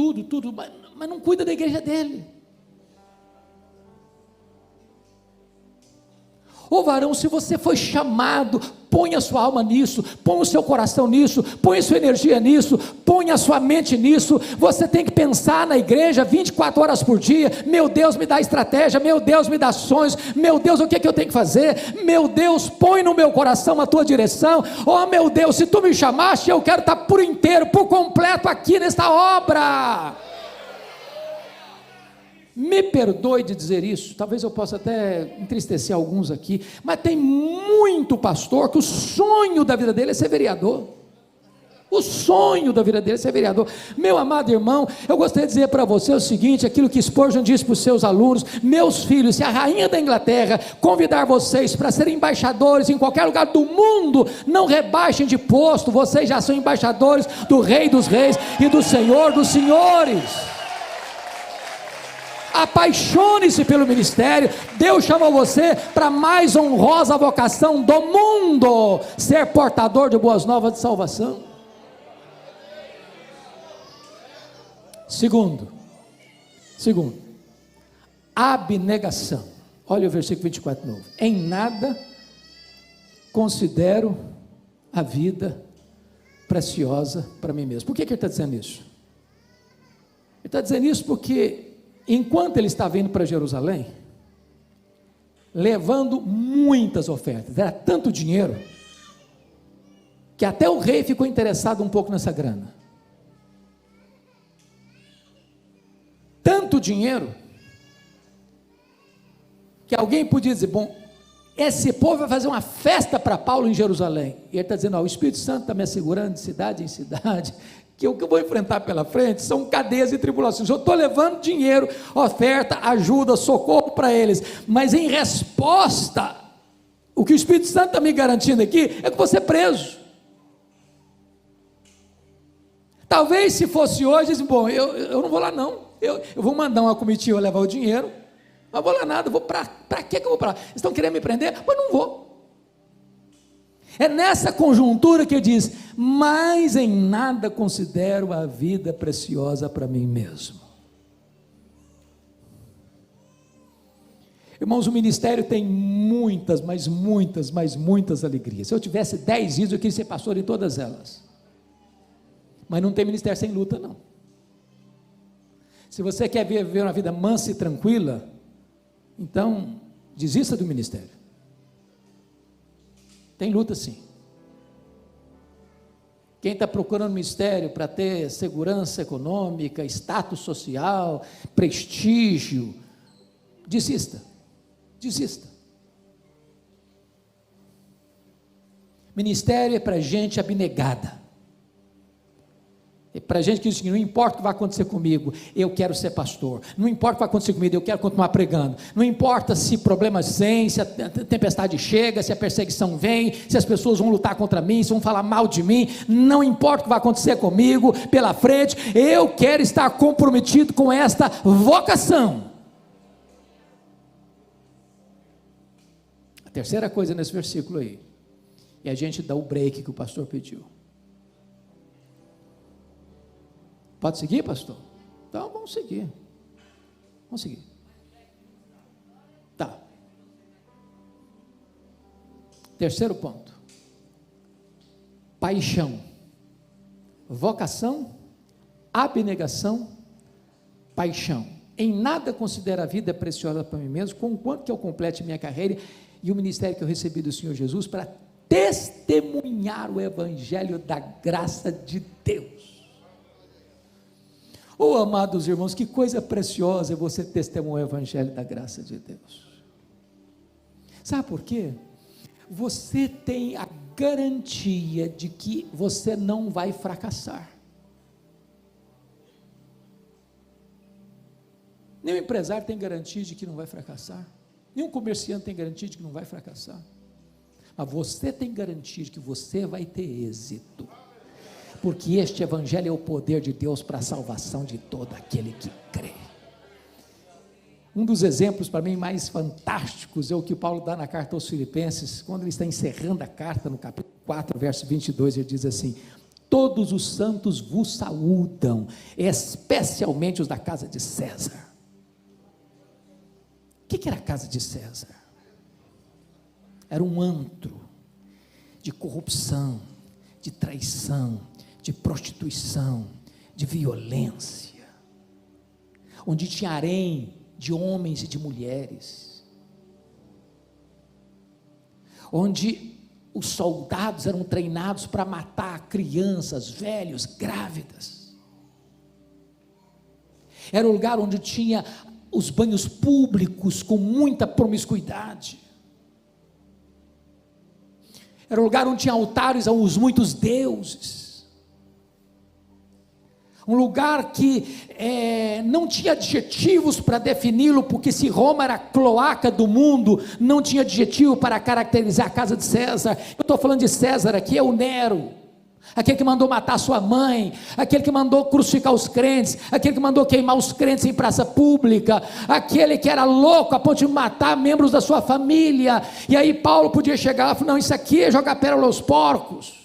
mas não cuida da igreja dele. Ô varão, se você foi chamado, põe a sua alma nisso, põe o seu coração nisso, põe a sua energia nisso, põe a sua mente nisso. Você tem que pensar na igreja 24 horas por dia. Meu Deus, me dá estratégia, meu Deus, me dá sonhos, meu Deus, o que é que eu tenho que fazer? Meu Deus, põe no meu coração a tua direção. Oh meu Deus, se tu me chamaste, eu quero estar por inteiro, por completo aqui nesta obra. Me perdoe de dizer isso, talvez eu possa até entristecer alguns aqui, mas tem muito pastor que o sonho da vida dele é ser vereador. O sonho da vida dele é ser vereador. Meu amado irmão, eu gostaria de dizer para você o seguinte: aquilo que Spurgeon disse para os seus alunos: meus filhos, se a rainha da Inglaterra convidar vocês para serem embaixadores em qualquer lugar do mundo, não rebaixem de posto, vocês já são embaixadores do Rei dos Reis e do Senhor dos Senhores. Apaixone-se pelo ministério. Deus chamou você para a mais honrosa vocação do mundo: ser portador de boas novas de salvação. Segundo, abnegação. Olha o versículo 24 de novo: em nada considero a vida preciosa para mim mesmo. Por que ele está dizendo isso? Ele está dizendo isso porque enquanto ele estava indo para Jerusalém, levando muitas ofertas, era tanto dinheiro, que até o rei ficou interessado um pouco nessa grana. Tanto dinheiro, que alguém podia dizer: bom, esse povo vai fazer uma festa para Paulo em Jerusalém. E ele está dizendo: o Espírito Santo está me assegurando de cidade em cidade, que o que eu vou enfrentar pela frente são cadeias e tribulações. Eu estou levando dinheiro, oferta, ajuda, socorro para eles, mas em resposta, o que o Espírito Santo está me garantindo aqui é que vou ser preso. Talvez se fosse hoje, bom, eu não vou lá não, eu vou mandar uma comitiva levar o dinheiro, não vou lá nada, vou para que eu vou para lá? Estão querendo me prender? Mas não vou. É nessa conjuntura que ele diz: mas em nada considero a vida preciosa para mim mesmo. Irmãos, o ministério tem muitas alegrias. Se eu tivesse 10 vidas, eu queria ser pastor em todas elas. Mas não tem ministério sem luta, não. Se você quer viver uma vida mansa e tranquila, então desista do ministério. Tem luta sim. Quem está procurando ministério para ter segurança econômica, status social, prestígio, desista. Ministério é para gente abnegada. Para a gente que diz que não importa o que vai acontecer comigo, eu quero ser pastor. Não importa o que vai acontecer comigo, eu quero continuar pregando. Não importa se problemas vêm, se a tempestade chega, se a perseguição vem, se as pessoas vão lutar contra mim, se vão falar mal de mim. Não importa o que vai acontecer comigo pela frente, eu quero estar comprometido com esta vocação. A terceira coisa nesse versículo aí, e a gente dá o break que o pastor pediu. Pode seguir, pastor? Então vamos seguir. Vamos seguir. Tá. Terceiro ponto. Paixão. Vocação, abnegação, paixão. Em nada considero a vida preciosa para mim mesmo, conquanto que eu complete minha carreira e o ministério que eu recebi do Senhor Jesus para testemunhar o evangelho da graça de Deus. Oh, amados irmãos, que coisa preciosa é você testemunhar o evangelho da graça de Deus. Sabe por quê? Você tem a garantia de que você não vai fracassar. Nenhum empresário tem garantia de que não vai fracassar. Nenhum comerciante tem garantia de que não vai fracassar. Mas você tem garantia de que você vai ter êxito. Porque este evangelho é o poder de Deus para a salvação de todo aquele que crê. Um dos exemplos para mim mais fantásticos é o que Paulo dá na carta aos Filipenses, quando ele está encerrando a carta no capítulo 4, verso 22, ele diz assim: todos os santos vos saúdam, especialmente os da casa de César. O que era a casa de César? Era um antro de corrupção, de traição, de prostituição, de violência, onde tinha harém de homens e de mulheres, onde os soldados eram treinados para matar crianças, velhos, grávidas. Era um lugar onde tinha os banhos públicos com muita promiscuidade. Era um lugar onde tinha altares aos muitos deuses. Um lugar que não tinha adjetivos para defini-lo, porque se Roma era a cloaca do mundo, não tinha adjetivo para caracterizar a casa de César. Eu estou falando de César aqui, é o Nero, aquele que mandou matar sua mãe, aquele que mandou crucificar os crentes, aquele que mandou queimar os crentes em praça pública, aquele que era louco a ponto de matar membros da sua família. E aí Paulo podia chegar lá e falar: não, isso aqui é jogar pérola aos porcos.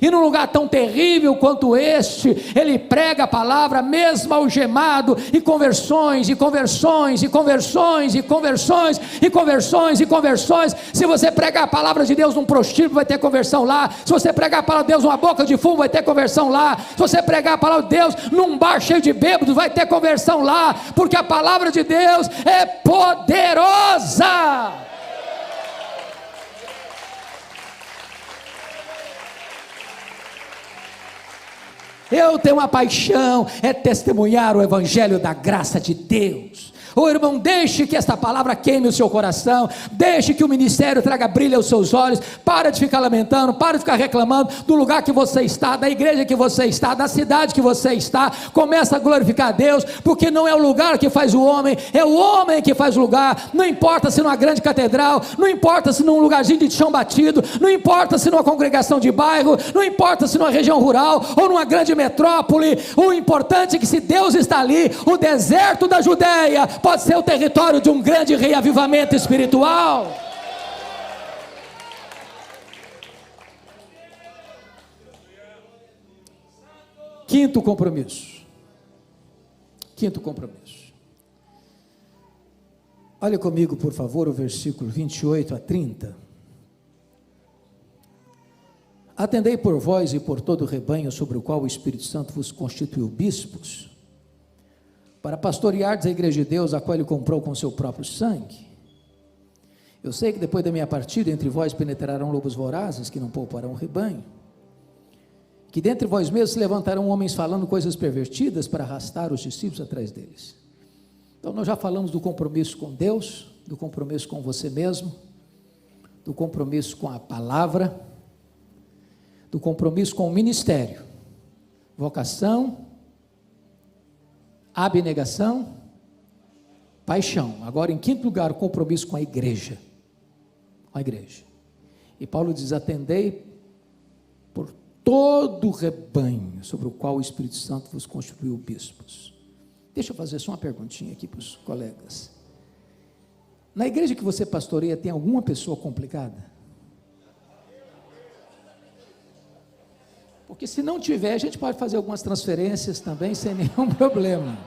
E num lugar tão terrível quanto este, ele prega a palavra mesmo algemado, e conversões, e conversões, e conversões, e conversões, e conversões, e conversões. Se você pregar a palavra de Deus num prostíbulo, vai ter conversão lá. Se você pregar a palavra de Deus numa boca de fumo, vai ter conversão lá. Se você pregar a palavra de Deus num bar cheio de bêbados, vai ter conversão lá, porque a palavra de Deus é poderosa. Eu tenho uma paixão, é testemunhar o evangelho da graça de Deus. Ô irmão, deixe que esta palavra queime o seu coração, deixe que o ministério traga brilho aos seus olhos. Para de ficar lamentando, para de ficar reclamando do lugar que você está, da igreja que você está, da cidade que você está. Começa a glorificar a Deus, porque não é o lugar que faz o homem, é o homem que faz o lugar. Não importa se numa grande catedral, não importa se num lugarzinho de chão batido, não importa se numa congregação de bairro, não importa se numa região rural ou numa grande metrópole. O importante é que, se Deus está ali, o deserto da Judeia pode ser o território de um grande reavivamento espiritual. Quinto compromisso. Olha comigo, por favor, o versículo 28 a 30. Atendei por vós e por todo o rebanho sobre o qual o Espírito Santo vos constituiu bispos, para pastoreardes a igreja de Deus, a qual ele comprou com seu próprio sangue. Eu sei que depois da minha partida entre vós penetrarão lobos vorazes, que não pouparão o rebanho, que dentre vós mesmos se levantarão homens falando coisas pervertidas para arrastar os discípulos atrás deles. Então nós já falamos do compromisso com Deus, do compromisso com você mesmo, do compromisso com a palavra, do compromisso com o ministério. vocação, abnegação, paixão. Agora, em quinto lugar, o compromisso com a igreja. Com a igreja. E Paulo diz: atendei por todo o rebanho sobre o qual o Espírito Santo vos constituiu bispos. Deixa eu fazer só uma perguntinha aqui para os colegas. Na igreja que você pastoreia, tem alguma pessoa complicada? Porque se não tiver, a gente pode fazer algumas transferências também, sem nenhum problema.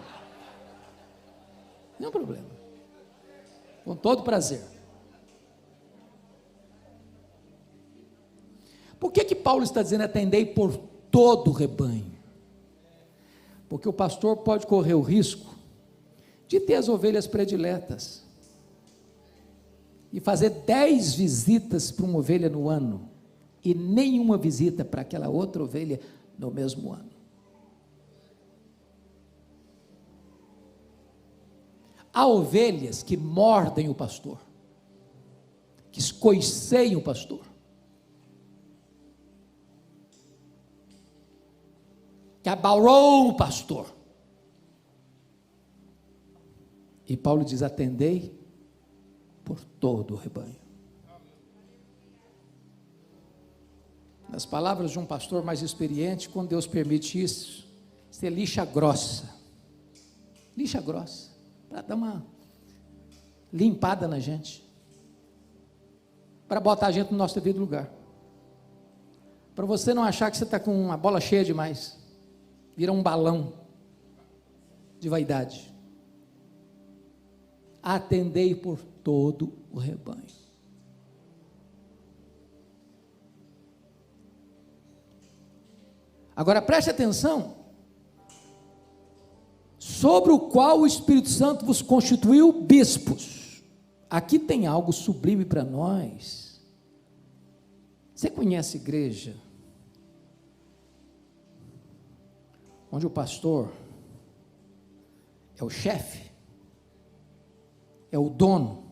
Nenhum problema. Com todo prazer. Por que Paulo está dizendo atendei por todo o rebanho? Porque o pastor pode correr o risco de ter as ovelhas prediletas e fazer 10 visitas para uma ovelha no ano e nenhuma visita para aquela outra ovelha no mesmo ano. Há ovelhas que mordem o pastor, que escoiceiam o pastor, que abalou o pastor. E Paulo diz: atendei por todo o rebanho. Nas palavras de um pastor mais experiente, quando Deus permite isso, é lixa grossa, para dar uma limpada na gente, para botar a gente no nosso devido lugar, para você não achar que você está com uma bola cheia demais, vira um balão de vaidade. Atendei por todo o rebanho. Agora preste atenção, sobre o qual o Espírito Santo vos constituiu bispos. Aqui tem algo sublime para nós. Você conhece igreja onde o pastor é o chefe, é o dono,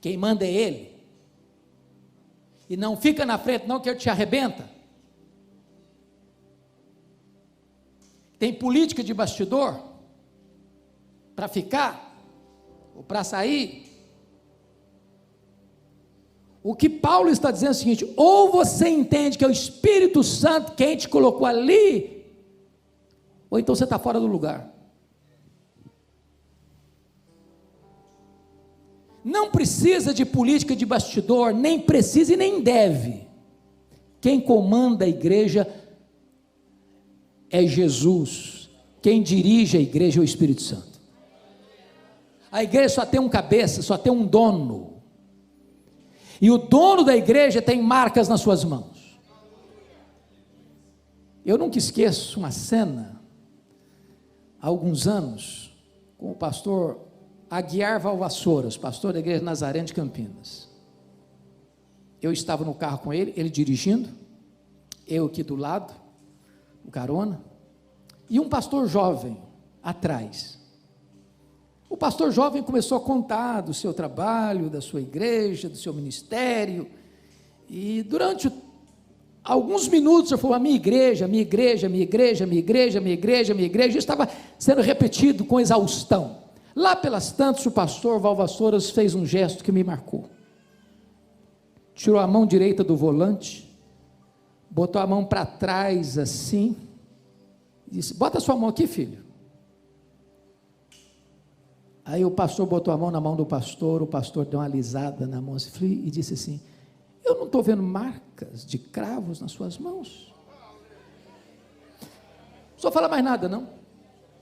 quem manda é ele, e não fica na frente não, que ele te arrebenta? Tem política de bastidor para ficar ou para sair? O que Paulo está dizendo é o seguinte: ou você entende que é o Espírito Santo quem te colocou ali, ou então você está fora do lugar. Não precisa de política de bastidor, nem precisa e nem deve. Quem comanda a igreja é Jesus. Quem dirige a igreja é o Espírito Santo. A igreja só tem um cabeça, só tem um dono. E o dono da igreja tem marcas nas suas mãos. Eu nunca esqueço uma cena, há alguns anos, com o pastor Aguiar Valvassouras, pastor da igreja Nazareno de Campinas. Eu estava no carro com ele, ele dirigindo, eu aqui do lado, o carona, e um pastor jovem atrás. O pastor jovem começou a contar do seu trabalho, da sua igreja, do seu ministério, e durante alguns minutos eu falei: a minha igreja, minha igreja, minha igreja, minha igreja, minha igreja, minha igreja, estava sendo repetido com exaustão. Lá pelas tantas, o pastor Valvassouras fez um gesto que me marcou. Tirou a mão direita do volante, botou a mão para trás assim, e disse: bota a sua mão aqui, filho. Aí o pastor botou a mão na mão do pastor, o pastor deu uma alisada na mão e disse assim: eu não estou vendo marcas de cravos nas suas mãos. Não só fala mais nada não,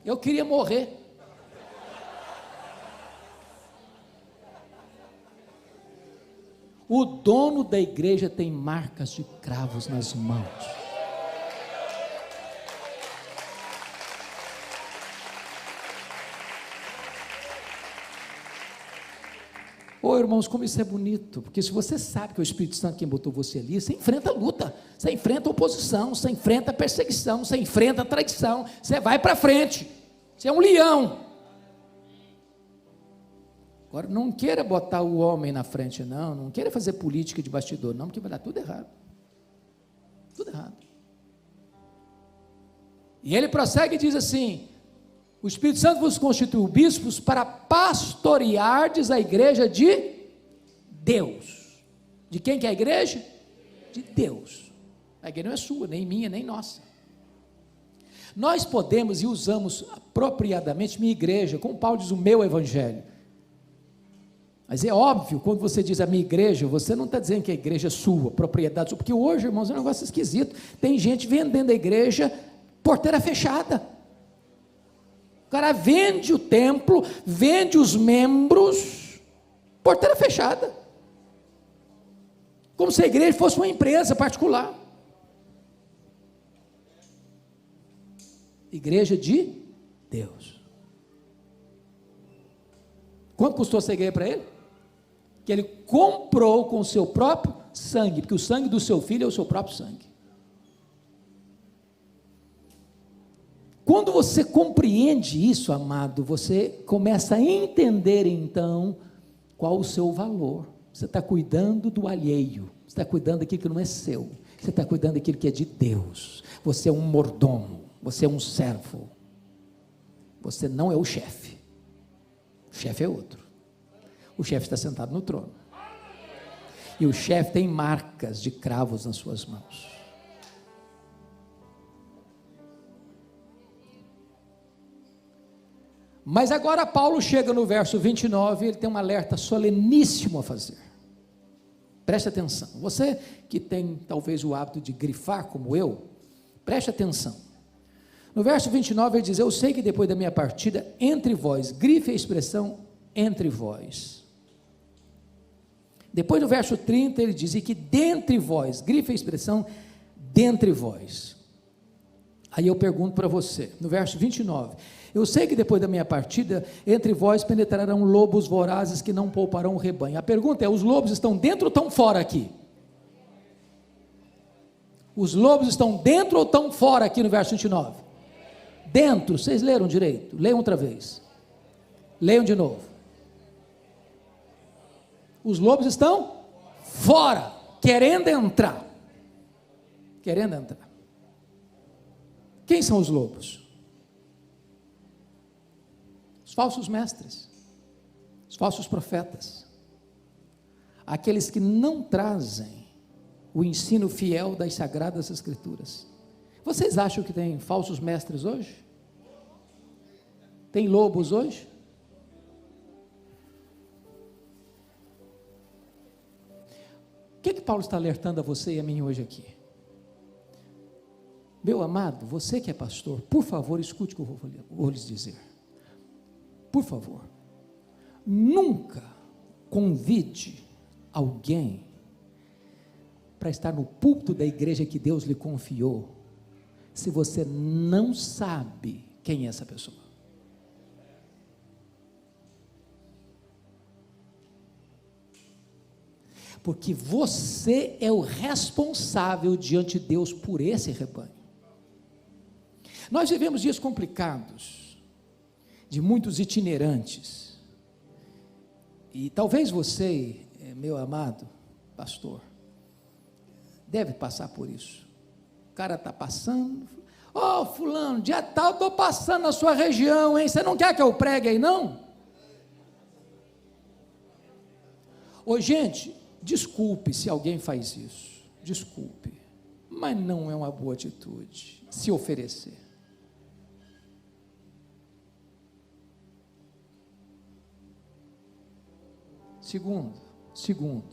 eu queria morrer. O dono da igreja tem marcas de cravos nas mãos. Ô irmãos, como isso é bonito, porque se você sabe que é o Espírito Santo quem botou você ali, você enfrenta a luta, você enfrenta a oposição, você enfrenta a perseguição, você enfrenta a traição, você vai para frente, você é um leão. Agora, não queira botar o homem na frente, não queira fazer política de bastidor, não, porque vai dar tudo errado. Tudo errado. E ele prossegue e diz assim: o Espírito Santo vos constituiu bispos para pastoreardes a igreja de Deus. De quem que é a igreja? De Deus. A igreja não é sua, nem minha, nem nossa. Nós podemos e usamos apropriadamente minha igreja, como Paulo diz, o meu evangelho. Mas é óbvio, quando você diz a minha igreja, você não está dizendo que a igreja é sua, propriedade sua, porque hoje, irmãos, é um negócio esquisito. Tem gente vendendo a igreja, porteira fechada. O cara vende o templo, vende os membros, porteira fechada. Como se a igreja fosse uma empresa particular. Igreja de Deus. Quanto custou essa igreja para ele? Que ele comprou com o seu próprio sangue, porque o sangue do seu filho é o seu próprio sangue. Quando você compreende isso, amado, você começa a entender então qual o seu valor. Você está cuidando do alheio, você está cuidando daquilo que não é seu, você está cuidando daquilo que é de Deus. Você é um mordomo, você é um servo, você não é o chefe, o chefe é outro. O chefe está sentado no trono, e o chefe tem marcas de cravos nas suas mãos. Mas agora Paulo chega no verso 29, ele tem um alerta soleníssimo a fazer. Preste atenção, você que tem talvez o hábito de grifar como eu, preste atenção. No verso 29 ele diz: eu sei que depois da minha partida, entre vós, grife a expressão entre vós. Depois no verso 30 ele diz: e que dentre vós, grife a expressão dentre vós. Aí eu pergunto para você, no verso 29, eu sei que depois da minha partida, entre vós penetrarão lobos vorazes que não pouparão o rebanho. A pergunta é: os lobos estão dentro ou estão fora aqui? Os lobos estão dentro ou estão fora aqui no verso 29? Dentro. Vocês leram direito? Leiam outra vez. Leiam de novo. Os lobos estão fora, querendo entrar. Querendo entrar. Quem são os lobos? Os falsos mestres, os falsos profetas, aqueles que não trazem o ensino fiel das Sagradas Escrituras. Vocês acham que tem falsos mestres hoje? Tem lobos hoje? O que Paulo está alertando a você e a mim hoje aqui? Meu amado, você que é pastor, por favor, escute o que eu vou lhes dizer. Por favor, nunca convide alguém para estar no púlpito da igreja que Deus lhe confiou, se você não sabe quem é essa pessoa. Porque você é o responsável diante de Deus por esse rebanho. Nós vivemos dias complicados, de muitos itinerantes, e talvez você, meu amado pastor, deve passar por isso. O cara está passando, fulano, dia tal, estou passando na sua região, hein? Você não quer que eu pregue aí não? Gente, desculpe se alguém faz isso, desculpe, mas não é uma boa atitude, se oferecer. Segundo,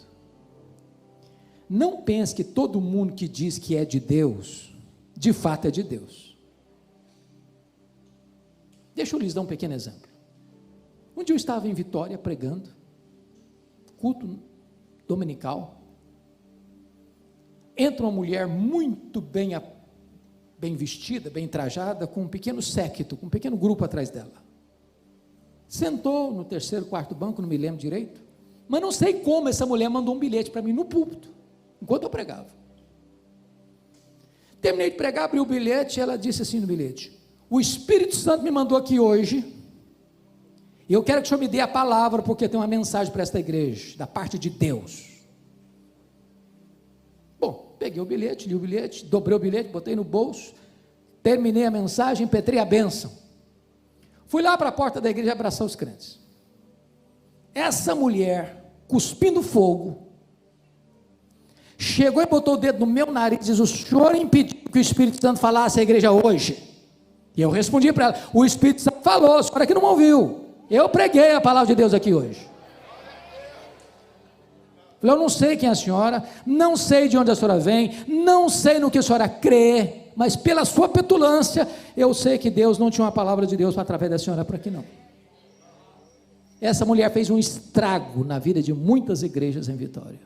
não pense que todo mundo que diz que é de Deus, de fato é de Deus. Deixa eu lhes dar um pequeno exemplo. Um dia eu estava em Vitória pregando, culto dominical, entra uma mulher muito bem vestida, bem trajada, com um pequeno séquito, com um pequeno grupo atrás dela. Sentou no terceiro, quarto banco, não me lembro direito, mas não sei como essa mulher mandou um bilhete para mim no púlpito, enquanto eu pregava. Terminei de pregar, abri o bilhete, e ela disse assim no bilhete: o Espírito Santo me mandou aqui hoje, e eu quero que o senhor me dê a palavra, porque tem uma mensagem para esta igreja, da parte de Deus. Bom, peguei o bilhete, li o bilhete, dobrei o bilhete, botei no bolso, terminei a mensagem, impetrei a bênção. Fui lá para a porta da igreja abraçar os crentes. Essa mulher, cuspindo fogo, chegou e botou o dedo no meu nariz e diz: o senhor impediu que o Espírito Santo falasse à igreja hoje? E eu respondi para ela: o Espírito Santo falou, a senhora que não ouviu. Eu preguei a palavra de Deus aqui hoje. Falei: eu não sei quem é a senhora, não sei de onde a senhora vem, não sei no que a senhora crê, mas pela sua petulância, eu sei que Deus não tinha uma palavra de Deus através da senhora para aqui não. Essa mulher fez um estrago na vida de muitas igrejas em Vitória.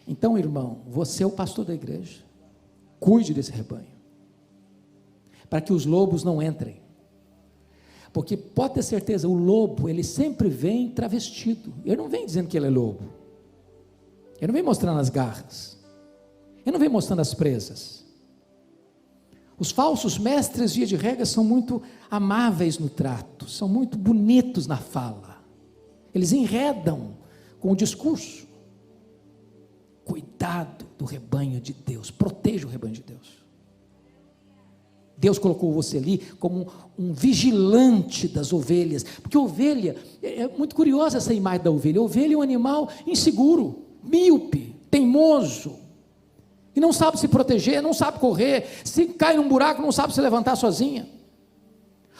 Então, irmão, você é o pastor da igreja, cuide desse rebanho, para que os lobos não entrem, porque pode ter certeza, o lobo, ele sempre vem travestido, ele não vem dizendo que ele é lobo, ele não vem mostrando as garras, ele não vem mostrando as presas. Os falsos mestres, via de regra, são muito amáveis no trato, são muito bonitos na fala, eles enredam com o discurso. Cuidado do rebanho de Deus, proteja o rebanho de Deus. Deus colocou você ali como um vigilante das ovelhas, porque ovelha, é muito curiosa essa imagem da ovelha. A ovelha é um animal inseguro, míope, teimoso, e não sabe se proteger, não sabe correr, se cai num buraco não sabe se levantar sozinha.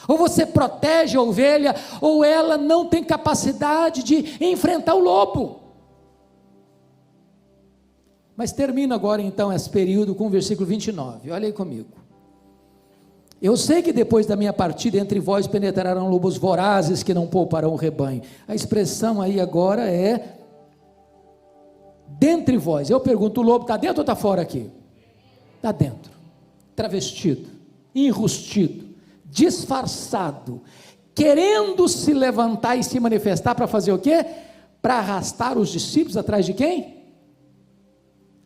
Ou você protege a ovelha, ou ela não tem capacidade de enfrentar o lobo. Mas termino agora então esse período com o versículo 29, olha aí comigo. Eu sei que depois da minha partida entre vós penetrarão lobos vorazes que não pouparão o rebanho. A expressão aí agora é dentre vós. Eu pergunto, o lobo está dentro ou está fora aqui? Está dentro, travestido, enrustido, disfarçado, querendo se levantar e se manifestar para fazer o quê? Para arrastar os discípulos atrás de quem?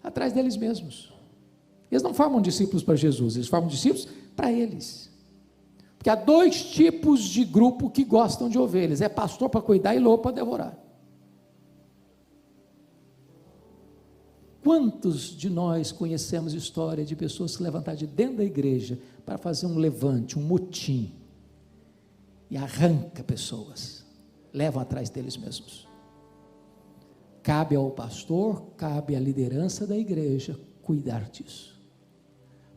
Atrás deles mesmos. Eles não formam discípulos para Jesus, eles formam discípulos para eles. Porque há dois tipos de grupo que gostam de ovelhas: é pastor para cuidar e lobo para devorar. Quantos de nós conhecemos história de pessoas que se levantaram de dentro da igreja para fazer um levante, um motim, e arranca pessoas, levam atrás deles mesmos? Cabe ao pastor, cabe à liderança da igreja cuidar disso,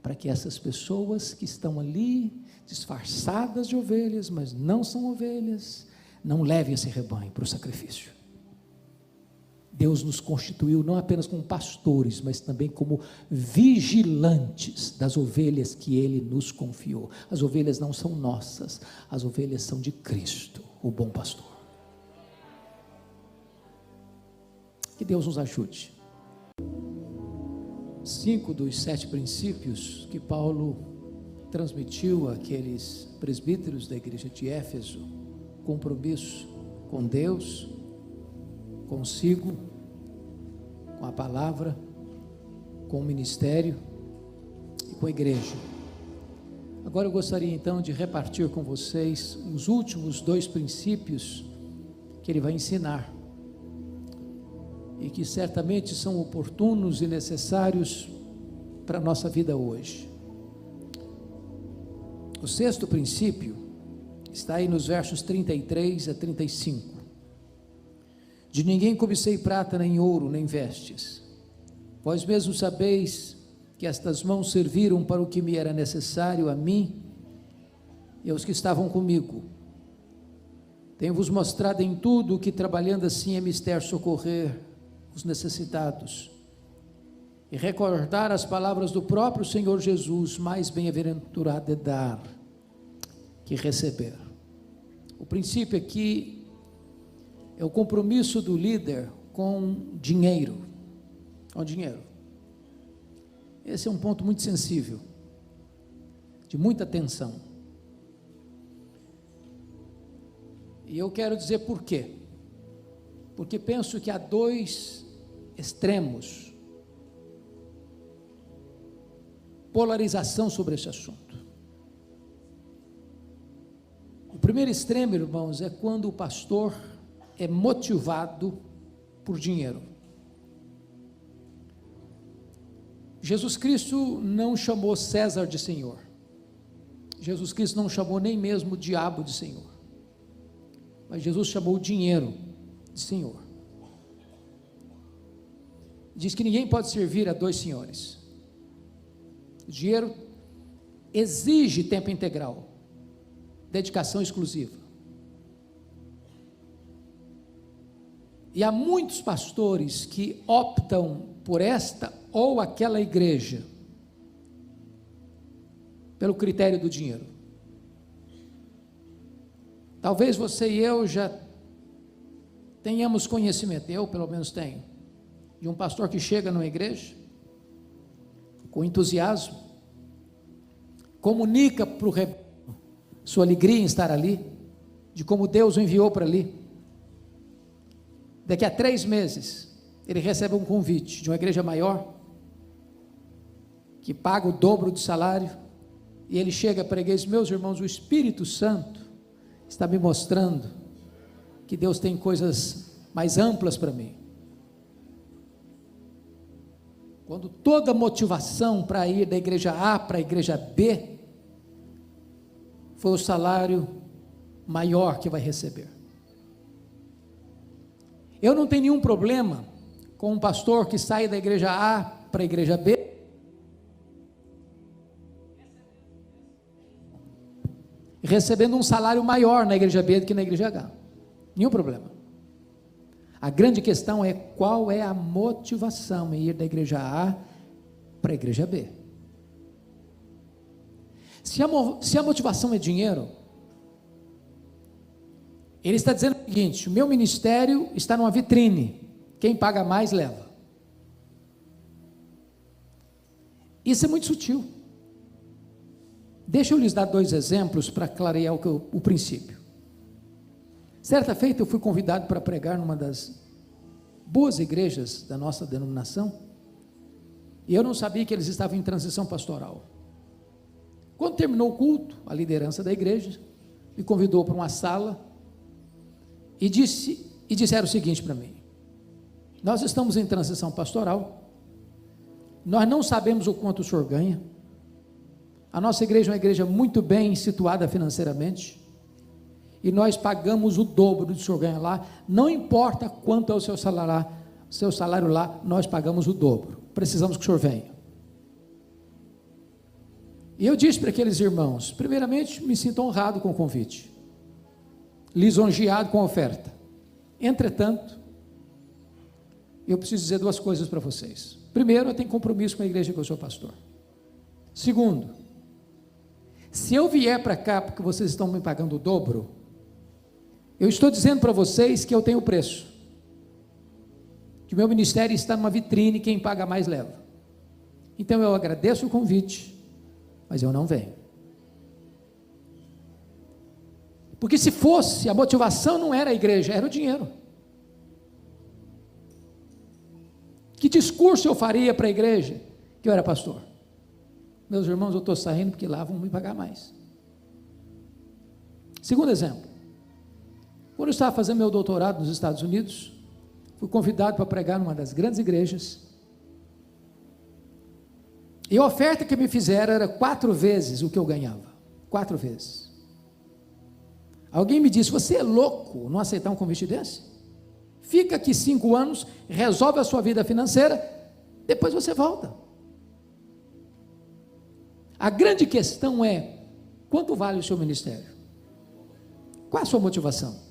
para que essas pessoas que estão ali, disfarçadas de ovelhas, mas não são ovelhas, não levem esse rebanho para o sacrifício. Deus nos constituiu não apenas como pastores, mas também como vigilantes das ovelhas que Ele nos confiou. As ovelhas não são nossas, as ovelhas são de Cristo, o bom pastor. Que Deus nos ajude. 5 dos 7 princípios que Paulo transmitiu àqueles presbíteros da igreja de Éfeso: compromisso com Deus, consigo, com a palavra, com o ministério e com a igreja. Agora eu gostaria então de repartir com vocês os últimos 2 princípios que ele vai ensinar, e que certamente são oportunos e necessários para a nossa vida hoje. O 6º princípio está aí nos versos 33 a 35. De ninguém cobicei prata, nem ouro, nem vestes. Vós mesmos sabeis que estas mãos serviram para o que me era necessário a mim e aos que estavam comigo. Tenho-vos mostrado em tudo que, trabalhando assim, é mister socorrer os necessitados e recordar as palavras do próprio Senhor Jesus: mais bem-aventurado é dar que receber. O princípio aqui é o compromisso do líder com dinheiro. Com dinheiro. Esse é um ponto muito sensível, de muita atenção. E eu quero dizer por quê. Porque penso que há 2 extremos, polarização sobre esse assunto. O primeiro extremo, irmãos, é quando o pastor é motivado por dinheiro. Jesus Cristo não chamou César de Senhor. Jesus Cristo não chamou nem mesmo o diabo de Senhor. Mas Jesus chamou o dinheiro de Senhor. Diz que ninguém pode servir a dois senhores. O dinheiro exige tempo integral, dedicação exclusiva. E há muitos pastores que optam por esta ou aquela igreja, pelo critério do dinheiro. Talvez você e eu já tenhamos conhecimento, eu pelo menos tenho, de um pastor que chega numa igreja, com entusiasmo, comunica para o rebanho sua alegria em estar ali, de como Deus o enviou para ali. Daqui a 3 meses, ele recebe um convite de uma igreja maior, que paga o dobro do salário, e ele chega para a igreja e diz: meus irmãos, o Espírito Santo está me mostrando que Deus tem coisas mais amplas para mim. Quando toda motivação para ir da igreja A para a igreja B, foi o salário maior que vai receber. Eu não tenho nenhum problema com um pastor que sai da igreja A para a igreja B, recebendo um salário maior na igreja B do que na igreja H. Nenhum problema. A grande questão é qual é a motivação em ir da igreja A para a igreja B. Se a motivação é dinheiro, ele está dizendo o seguinte: o meu ministério está numa vitrine, quem paga mais leva. Isso é muito sutil. Deixa eu lhes dar 2 exemplos para clarear o princípio. Certa feita eu fui convidado para pregar numa das boas igrejas da nossa denominação, e eu não sabia que eles estavam em transição pastoral. Quando terminou o culto, a liderança da igreja me convidou para uma sala e disseram o seguinte para mim: nós estamos em transição pastoral, nós não sabemos o quanto o senhor ganha, a nossa igreja é uma igreja muito bem situada financeiramente, e nós pagamos o dobro do que o senhor ganha lá, não importa quanto é o seu salário lá, nós pagamos o dobro, precisamos que o senhor venha. E eu disse para aqueles irmãos: primeiramente, me sinto honrado com o convite, lisonjeado com a oferta. Entretanto, eu preciso dizer 2 coisas para vocês. Primeiro, eu tenho compromisso com a igreja que eu sou pastor. Segundo, se eu vier para cá porque vocês estão me pagando o dobro, eu estou dizendo para vocês que eu tenho preço, que o meu ministério está numa vitrine, quem paga mais leva. Então eu agradeço o convite, mas eu não venho. Porque se fosse, a motivação não era a igreja, era o dinheiro. Que discurso eu faria para a igreja que eu era pastor? Meus irmãos, eu estou saindo porque lá vão me pagar mais. Segundo exemplo, quando eu estava fazendo meu doutorado nos Estados Unidos, fui convidado para pregar numa das grandes igrejas, e a oferta que me fizeram era 4 vezes o que eu ganhava, 4 vezes. Alguém me disse: você é louco não aceitar um convite desse? Fica aqui 5 anos, resolve a sua vida financeira, depois você volta. A grande questão é: quanto vale o seu ministério? Qual a sua motivação?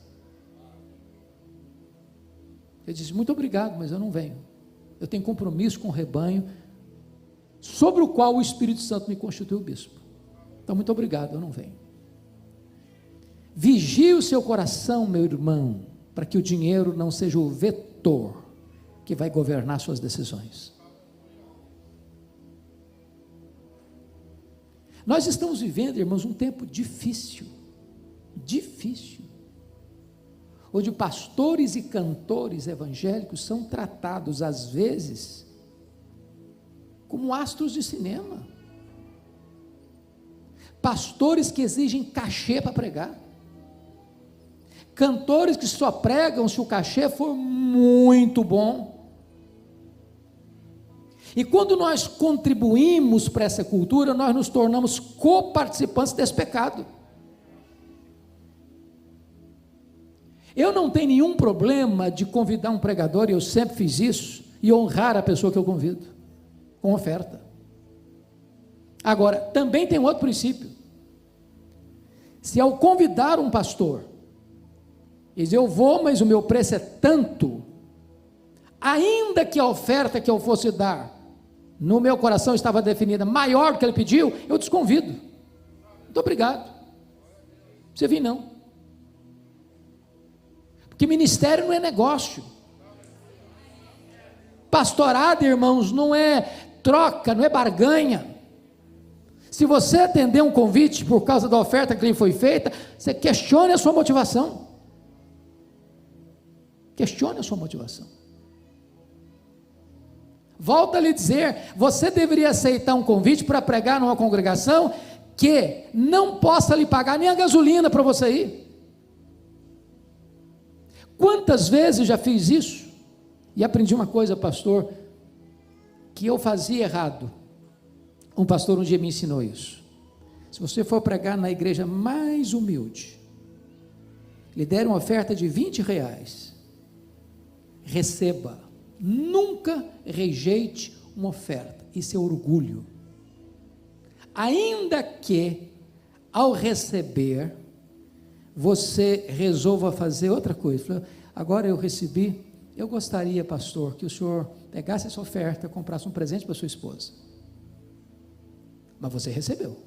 Eu disse: muito obrigado, mas eu não venho. Eu tenho compromisso com o rebanho, sobre o qual o Espírito Santo me constituiu bispo. Então, muito obrigado, eu não venho. Vigie o seu coração, meu irmão, para que o dinheiro não seja o vetor que vai governar suas decisões. Nós estamos vivendo, irmãos, um tempo difícil, onde pastores e cantores evangélicos são tratados, às vezes, como astros de cinema. Pastores que exigem cachê para pregar. Cantores que só pregam se o cachê for muito bom. E quando nós contribuímos para essa cultura, nós nos tornamos coparticipantes desse pecado. Eu não tenho nenhum problema de convidar um pregador, e eu sempre fiz isso, e honrar a pessoa que eu convido, com oferta. Agora, também tem outro princípio. Se ao convidar um pastor, ele diz, eu vou, mas o meu preço é tanto, ainda que a oferta que eu fosse dar, no meu coração estava definida maior do que ele pediu, eu desconvido. Muito obrigado. Você vem não. Porque ministério não é negócio. Pastorado, irmãos, não é troca, não é barganha. Se você atender um convite por causa da oferta que lhe foi feita, você questione a sua motivação. Questione a sua motivação. Volto a lhe dizer, você deveria aceitar um convite para pregar numa congregação que não possa lhe pagar nem a gasolina para você ir. Quantas vezes já fiz isso? E aprendi uma coisa, pastor, que eu fazia errado. Um pastor um dia me ensinou isso. Se você for pregar na igreja mais humilde, lhe der uma oferta de R$20, receba. Nunca rejeite uma oferta. Isso é orgulho. Ainda que, ao receber, você resolva fazer outra coisa. Agora eu recebi, eu gostaria, pastor, que o senhor pegasse essa oferta e comprasse um presente para sua esposa. Mas você recebeu.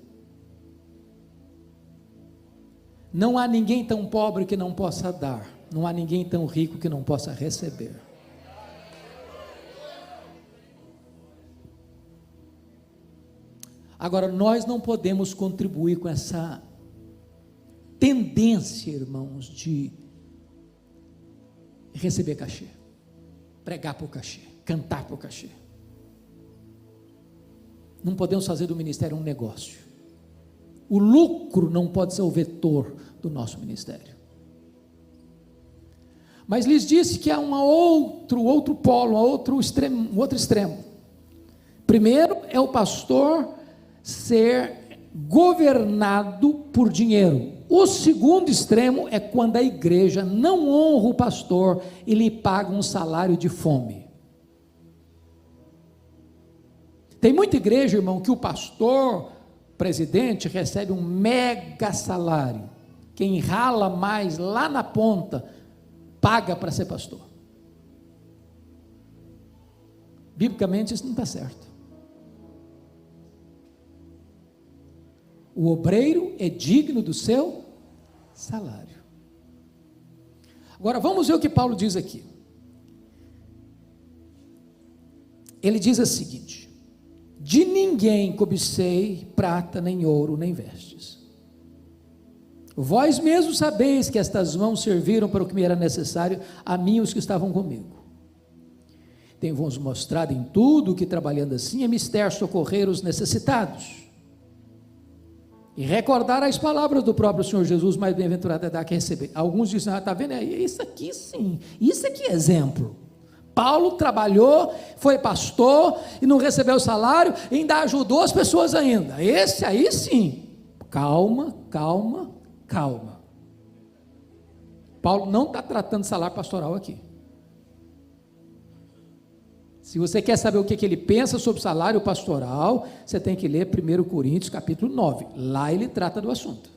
Não há ninguém tão pobre que não possa dar. Não há ninguém tão rico que não possa receber. Agora, nós não podemos contribuir com essa tendência, irmãos, de receber cachê, pregar por cachê, cantar por cachê. Não podemos fazer do ministério um negócio. O lucro não pode ser o vetor do nosso ministério. Mas lhes disse que há outro polo, outro extremo. Primeiro é o pastor ser governado por dinheiro. O segundo extremo é quando a igreja não honra o pastor e lhe paga um salário de fome. Tem muita igreja, irmão, que o pastor, presidente, recebe um mega salário. Quem rala mais lá na ponta, paga para ser pastor. Biblicamente isso não está certo. O obreiro é digno do seu salário. Agora vamos ver o que Paulo diz aqui. Ele diz o seguinte: de ninguém cobicei prata, nem ouro, nem vestes. Vós mesmos sabeis que estas mãos serviram para o que me era necessário, a mim e os que estavam comigo. Tenho-vos mostrado em tudo que, trabalhando assim, é mister socorrer os necessitados, e recordar as palavras do próprio Senhor Jesus, mais bem-aventurado é dar que receber. Alguns dizem, está vendo aí, isso aqui sim, isso aqui é exemplo. Paulo trabalhou, foi pastor, e não recebeu salário, e ainda ajudou as pessoas ainda. Esse aí sim, calma. Paulo não está tratando de salário pastoral aqui. Se você quer saber o que ele pensa sobre salário pastoral, você tem que ler 1 Coríntios capítulo 9, lá ele trata do assunto,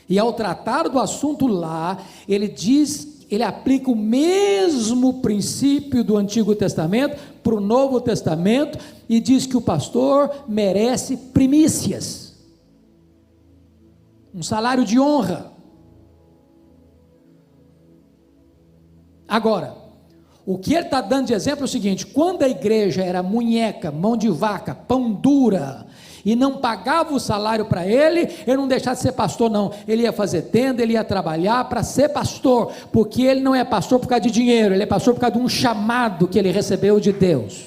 e ao tratar do assunto lá, ele aplica o mesmo princípio do Antigo Testamento para o Novo Testamento, e diz que o pastor merece primícias, um salário de honra. Agora, o que ele está dando de exemplo é o seguinte: quando a igreja era munheca, mão de vaca, pão dura, e não pagava o salário para ele não deixava de ser pastor não, ele ia fazer tenda, ele ia trabalhar para ser pastor, porque ele não é pastor por causa de dinheiro, ele é pastor por causa de um chamado que ele recebeu de Deus.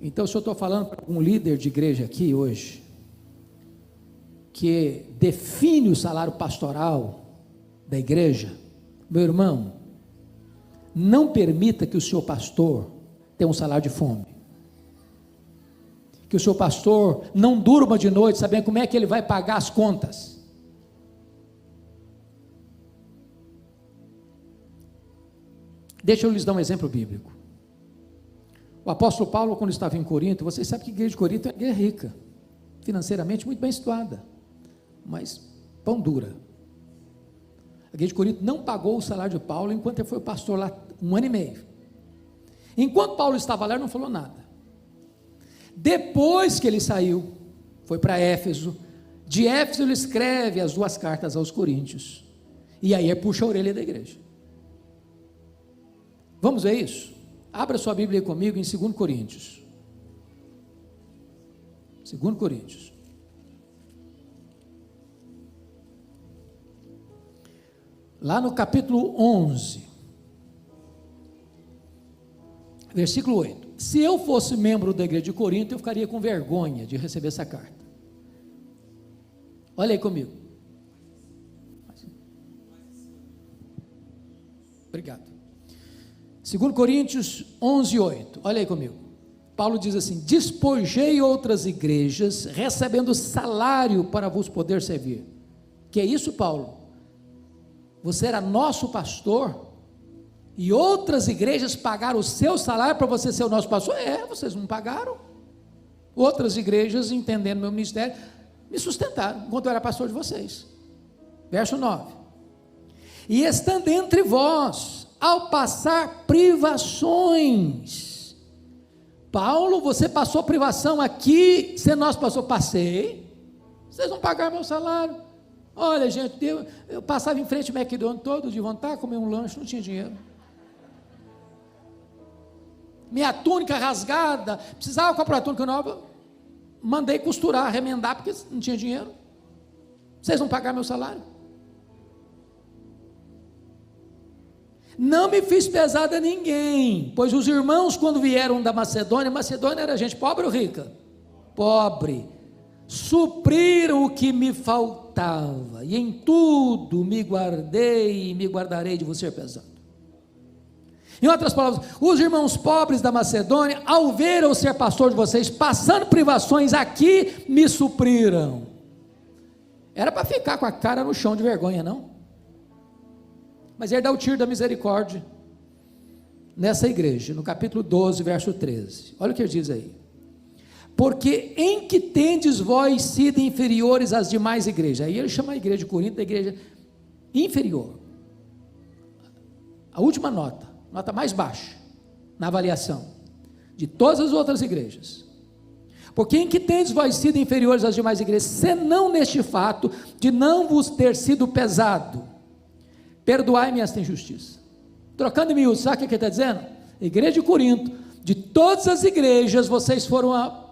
Então, se eu estou falando para um líder de igreja aqui hoje, que define o salário pastoral da igreja, Meu irmão, não permita que o seu pastor tenha um salário de fome, que o seu pastor não durma de noite sabendo como é que ele vai pagar as contas. Deixa eu lhes dar um exemplo bíblico. O apóstolo Paulo, quando estava em Corinto, vocês sabem que a igreja de Corinto é uma igreja rica, financeiramente muito bem situada, mas pão dura. A igreja de Corinto não pagou o salário de Paulo enquanto ele foi pastor lá 1 ano e meio. Enquanto Paulo estava lá, ele não falou nada. Depois que ele saiu, foi para Éfeso. De Éfeso ele escreve as 2 cartas aos Coríntios. E aí ele puxa a orelha da igreja. Vamos ver isso? Abra sua Bíblia comigo em 2 Coríntios. 2 Coríntios. Lá no capítulo 11, versículo 8. Se eu fosse membro da igreja de Corinto, eu ficaria com vergonha de receber essa carta. Olha aí comigo. Obrigado. 2 Coríntios 11, 8. Olha aí comigo. Paulo diz assim: despojei outras igrejas, recebendo salário para vos poder servir. Que é isso, Paulo? Você era nosso pastor, e outras igrejas pagaram o seu salário para você ser o nosso pastor? Vocês não pagaram. Outras igrejas, entendendo meu ministério, me sustentaram, enquanto eu era pastor de vocês. Verso 9. E estando entre vós, ao passar privações. Paulo, você passou privação aqui, sendo nosso pastor? Passei. Vocês não pagaram meu salário. Olha, gente, eu passava em frente ao McDonald's todo de vontade, comer um lanche, não tinha dinheiro. Minha túnica rasgada, precisava comprar uma túnica nova, mandei costurar, remendar, porque não tinha dinheiro. Vocês não pagaram meu salário? Não me fiz pesado a ninguém, pois os irmãos, quando vieram da Macedônia era gente pobre ou rica? Pobre. Supriram o que me faltava, e em tudo me guardei e me guardarei de você ser pesado. Em outras palavras, os irmãos pobres da Macedônia, ao ver eu ser pastor de vocês, passando privações aqui, me supriram. Era para ficar com a cara no chão de vergonha, não? Mas ele dá o tiro da misericórdia nessa igreja, no capítulo 12, verso 13. Olha o que ele diz aí: porque em que tendes vós sido inferiores às demais igrejas? Aí ele chama a igreja de Corinto da igreja inferior, a última nota mais baixa na avaliação de todas as outras igrejas. Porque em que tendes vós sido inferiores às demais igrejas, senão neste fato de não vos ter sido pesado? Perdoai-me esta injustiça. Trocando em miúdos, sabe o que ele está dizendo? Igreja de Corinto, de todas as igrejas, vocês foram a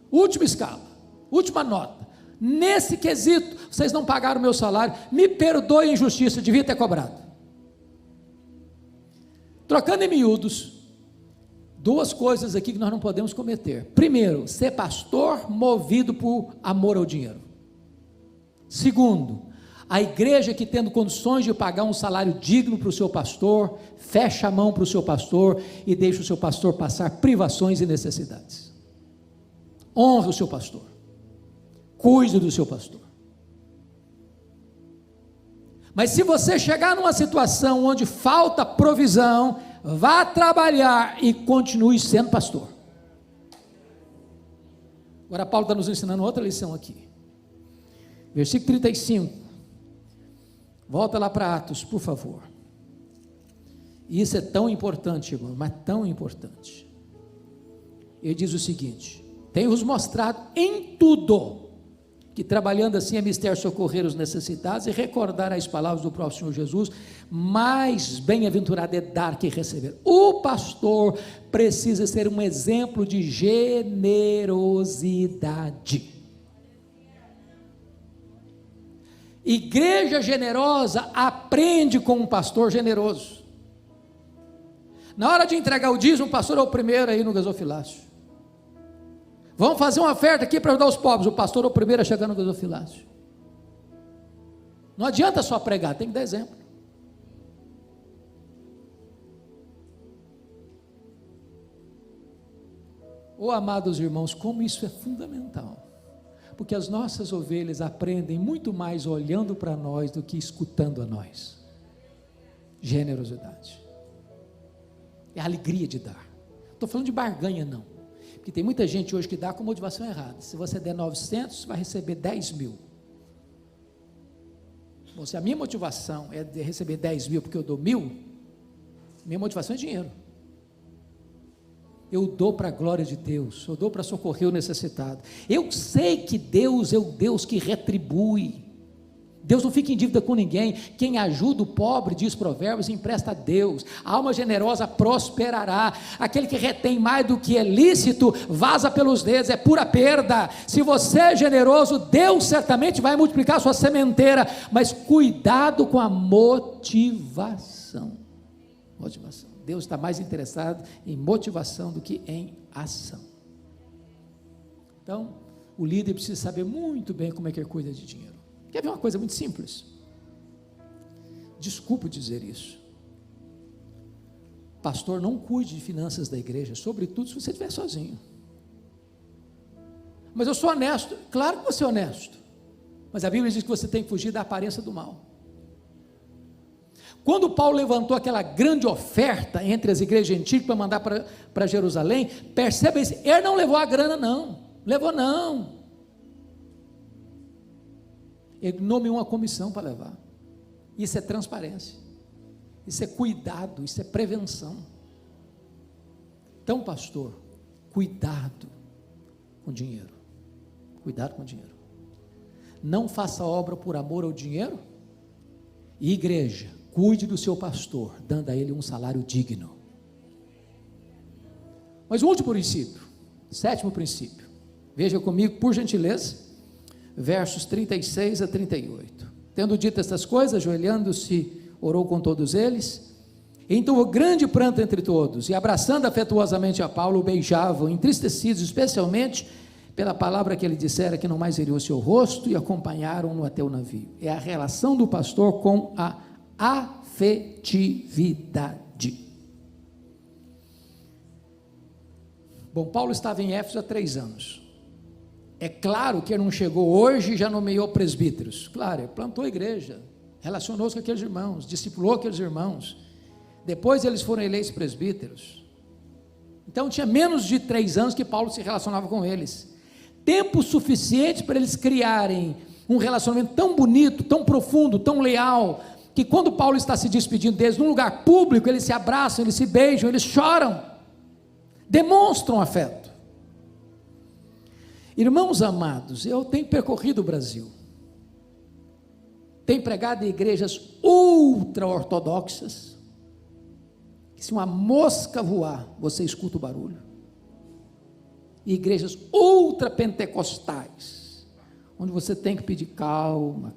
última escala, última nota. Nesse quesito, vocês não pagaram o meu salário, me perdoe a injustiça, devia ter cobrado. Trocando em miúdos, 2 coisas aqui que nós não podemos cometer. Primeiro, ser pastor movido por amor ao dinheiro. Segundo, a igreja que, tendo condições de pagar um salário digno para o seu pastor, fecha a mão para o seu pastor e deixa o seu pastor passar privações e necessidades. Honre o seu pastor, cuide do seu pastor. Mas se você chegar numa situação onde falta provisão, vá trabalhar e continue sendo pastor. Agora Paulo está nos ensinando outra lição aqui, versículo 35, volta lá para Atos, por favor. Isso é tão importante, irmão, mas tão importante. Ele diz o seguinte: tenho-vos mostrado em tudo, que trabalhando assim é mister socorrer os necessitados e recordar as palavras do próprio Senhor Jesus, mais bem-aventurado é dar que receber. O pastor precisa ser um exemplo de generosidade. Igreja generosa aprende com um pastor generoso. Na hora de entregar o dízimo, o pastor é o primeiro aí no gasofilácio. Vamos fazer uma oferta aqui para ajudar os pobres, o pastor é o primeiro a chegar no gasofilácio. Não adianta só pregar, tem que dar exemplo. Oh, amados irmãos, como isso é fundamental, porque as nossas ovelhas aprendem muito mais olhando para nós do que escutando a nós. Generosidade é a alegria de dar. Estou falando de barganha não, porque tem muita gente hoje que dá com motivação errada. Se você der 900, vai receber 10 mil. Bom, se a minha motivação é de receber 10 mil porque eu dou 1.000, minha motivação é dinheiro. Eu dou para a glória de Deus, eu dou para socorrer o necessitado. Eu sei que Deus é o Deus que retribui. Deus não fica em dívida com ninguém. Quem ajuda o pobre, diz Provérbios, empresta a Deus. A alma generosa prosperará. Aquele que retém mais do que é lícito, vaza pelos dedos, é pura perda. Se você é generoso, Deus certamente vai multiplicar a sua sementeira, mas cuidado com a motivação. Deus está mais interessado em motivação do que em ação. Então, o líder precisa saber muito bem como é que ele cuida de dinheiro. Quer ver uma coisa muito simples? Desculpe dizer isso. Pastor, não cuide de finanças da igreja, sobretudo se você estiver sozinho. Mas eu sou honesto. Claro que você é honesto, mas a Bíblia diz que você tem que fugir da aparência do mal. Quando Paulo levantou aquela grande oferta entre as igrejas antigas para mandar para Jerusalém, perceba isso, ele não levou a grana não, ele nomeou uma comissão para levar. Isso é transparência, isso é cuidado, isso é prevenção. Então, pastor, cuidado com dinheiro, não faça obra por amor ao dinheiro. E igreja, cuide do seu pastor, dando a ele um salário digno. Mas o último princípio, 7º princípio, veja comigo, por gentileza, versos 36 a 38. Tendo dito estas coisas, ajoelhando-se, orou com todos eles. Então o grande pranto entre todos, e abraçando afetuosamente a Paulo, o beijavam, entristecidos especialmente pela palavra que ele dissera, que não mais veria o seu rosto, e acompanharam-no até o navio. É a relação do pastor com a afetividade. Bom, Paulo estava em Éfeso há 3 anos. É claro que ele não chegou hoje e já nomeou presbíteros. Claro, ele plantou a igreja, relacionou-se com aqueles irmãos, discipulou aqueles irmãos. Depois eles foram eleitos presbíteros. Então tinha menos de 3 anos que Paulo se relacionava com eles. Tempo suficiente para eles criarem um relacionamento tão bonito, tão profundo, tão leal, que quando Paulo está se despedindo deles, num lugar público, eles se abraçam, eles se beijam, eles choram, demonstram afeto. Irmãos amados, eu tenho percorrido o Brasil, tenho pregado em igrejas ultra-ortodoxas, que se uma mosca voar, você escuta o barulho, e igrejas ultra-pentecostais, onde você tem que pedir calma.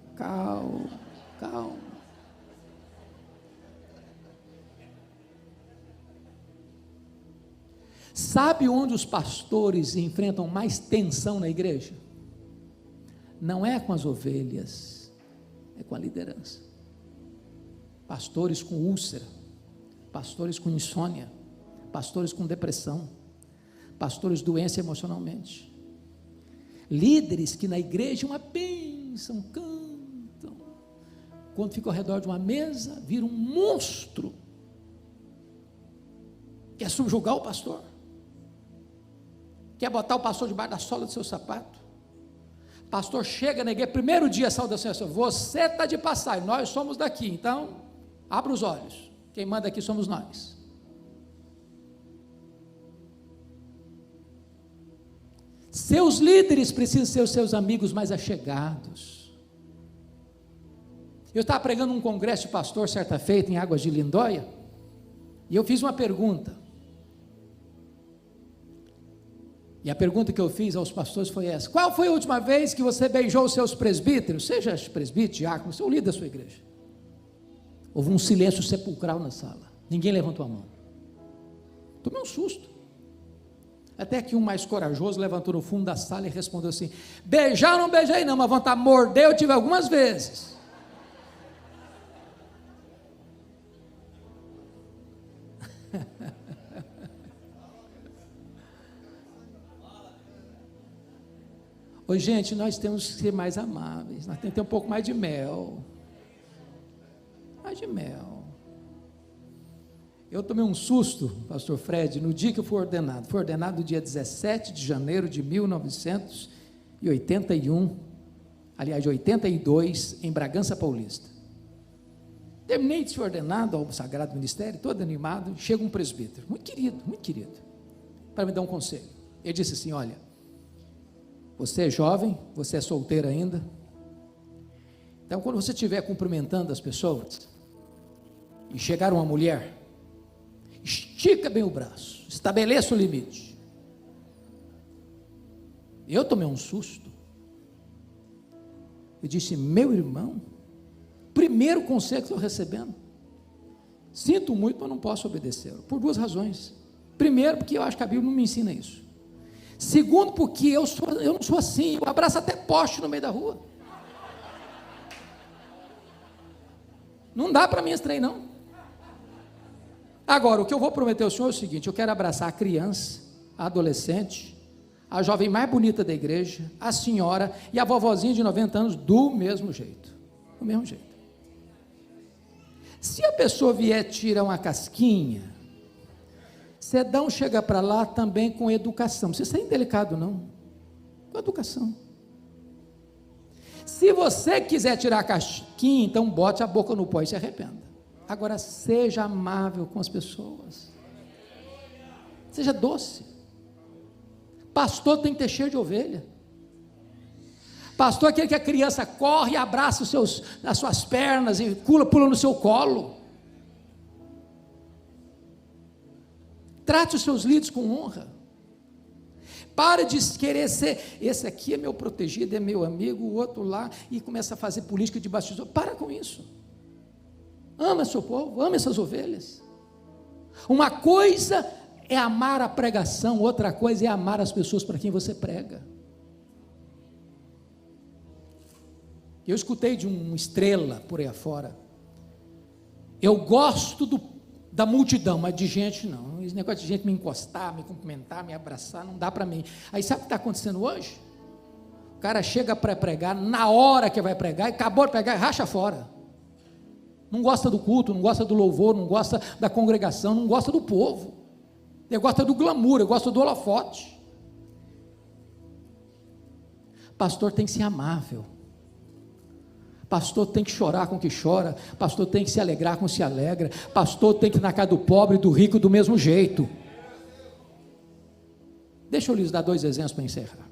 Sabe onde os pastores enfrentam mais tensão na igreja? Não é com as ovelhas, é com a liderança. Pastores com úlcera, pastores com insônia, pastores com depressão, pastores doentes emocionalmente, líderes que na igreja uma bênção, cantam, quando ficam ao redor de uma mesa, viram um monstro, quer subjugar o pastor, quer botar o pastor debaixo da sola do seu sapato. Pastor chega na igreja, primeiro dia a saudação é assim: você está de passagem, nós somos daqui, então abra os olhos, quem manda aqui somos nós. Seus líderes precisam ser os seus amigos mais achegados. Eu estava pregando um congresso de pastor certa feita em Águas de Lindóia, e eu fiz uma pergunta, e a pergunta que eu fiz aos pastores foi essa: qual foi a última vez que você beijou os seus presbíteros, seja presbítero, diácono, seu líder da sua igreja? Houve um silêncio sepulcral na sala, ninguém levantou a mão. Tomei um susto, até que um mais corajoso levantou no fundo da sala e respondeu assim: beijar não beijei não, mas vontade de morder eu tive algumas vezes. Oi, gente, nós temos que ser mais amáveis, nós temos que ter um pouco mais de mel. Mais de mel. Eu tomei um susto, pastor Fred, no dia que eu fui ordenado. Fui ordenado no dia 17 de janeiro de 1981, aliás, de 82, em Bragança Paulista. Terminei de ser ordenado ao Sagrado Ministério, todo animado, chega um presbítero, muito querido, para me dar um conselho. Ele disse assim: olha, você é jovem, você é solteiro ainda, então quando você estiver cumprimentando as pessoas, e chegar uma mulher, estica bem o braço, estabeleça o limite. Eu tomei um susto, eu disse: meu irmão, primeiro conselho que estou recebendo, sinto muito, mas não posso obedecer, por duas razões. Primeiro, porque eu acho que a Bíblia não me ensina isso. Segundo, porque eu não sou assim, eu abraço até poste no meio da rua. Não dá para mim esse trem, não. Agora, o que eu vou prometer ao senhor é o seguinte: eu quero abraçar a criança, a adolescente, a jovem mais bonita da igreja, a senhora e a vovozinha de 90 anos do mesmo jeito. Do mesmo jeito. Se a pessoa vier tirar uma casquinha, você chega para lá também com educação. Não precisa ser indelicado, não. Com educação. Se você quiser tirar a casquinha, então bote a boca no pó e se arrependa. Agora, seja amável com as pessoas. Seja doce. Pastor tem que ter cheiro de ovelha. Pastor é aquele que a criança corre e abraça as suas pernas e pula no seu colo. Trate os seus líderes com honra. Pare de querer ser, esse aqui é meu protegido, é meu amigo, o outro lá, e começa a fazer política de bastidor. Para com isso. Ama seu povo, ama essas ovelhas. Uma coisa é amar a pregação, outra coisa é amar as pessoas para quem você prega. Eu escutei de uma estrela por aí afora: eu gosto da multidão, mas de gente não. Esse negócio de gente me encostar, me cumprimentar, me abraçar, não dá para mim. Aí sabe o que está acontecendo hoje? O cara chega para pregar, na hora que vai pregar, e acabou de pregar, e racha fora. Não gosta do culto, não gosta do louvor, não gosta da congregação, não gosta do povo. Ele gosta do glamour, ele gosta do holofote. Pastor tem que ser amável. Pastor tem que chorar com o que chora. Pastor tem que se alegrar com o que se alegra. Pastor tem que ir na casa do pobre e do rico do mesmo jeito. Deixa eu lhes dar 2 exemplos para encerrar.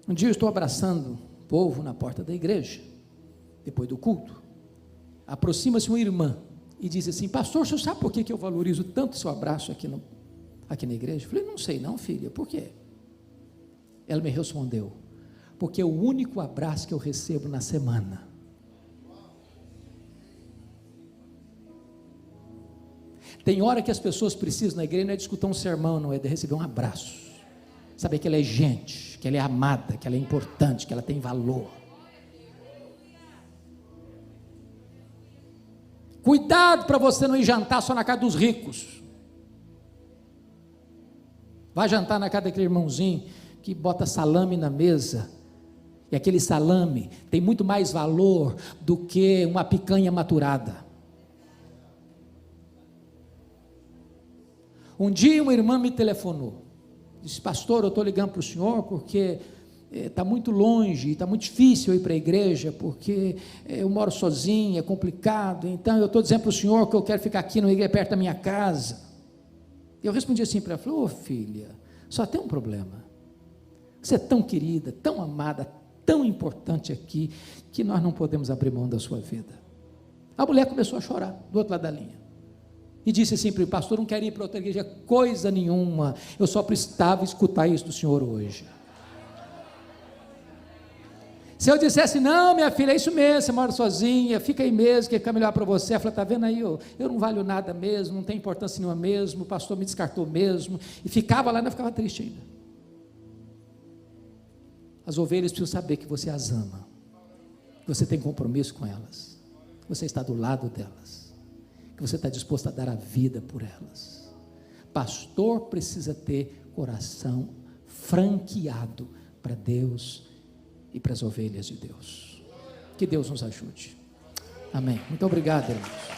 Um dia eu estou abraçando o povo na porta da igreja, depois do culto. Aproxima-se uma irmã e diz assim: pastor, o senhor sabe por que eu valorizo tanto o seu abraço aqui na igreja? Eu falei: não sei não, filha, por quê? Ela me respondeu: porque é o único abraço que eu recebo na semana. Tem hora que as pessoas precisam na igreja, não é de escutar um sermão, não é de receber um abraço, saber que ela é gente, que ela é amada, que ela é importante, que ela tem valor. Cuidado para você não ir jantar só na casa dos ricos. Vai jantar na casa daquele irmãozinho que bota salame na mesa, e aquele salame tem muito mais valor do que uma picanha maturada. Um dia uma irmã me telefonou, disse: pastor, eu estou ligando para o senhor porque está muito longe, está muito difícil eu ir para a igreja, porque eu moro sozinha, é complicado, então eu estou dizendo para o senhor que eu quero ficar aqui na igreja perto da minha casa. Eu respondi assim para ela, falei: ô filha, só tem um problema, você é tão querida, tão amada, tão importante aqui, que nós não podemos abrir mão da sua vida. A mulher começou a chorar, do outro lado da linha, e disse assim para o pastor: não quero ir para outra igreja, coisa nenhuma, eu só precisava escutar isso do senhor hoje. Se eu dissesse: não, minha filha, é isso mesmo, você mora sozinha, fica aí mesmo, que fica melhor para você. Ela falou: está vendo aí, eu não valho nada mesmo, não tem importância nenhuma mesmo, o pastor me descartou mesmo, e ficava lá e não ficava triste ainda. As ovelhas precisam saber que você as ama, que você tem compromisso com elas, que você está do lado delas, que você está disposto a dar a vida por elas. Pastor precisa ter coração franqueado para Deus e para as ovelhas de Deus. Que Deus nos ajude. Amém. Muito obrigado, irmãos.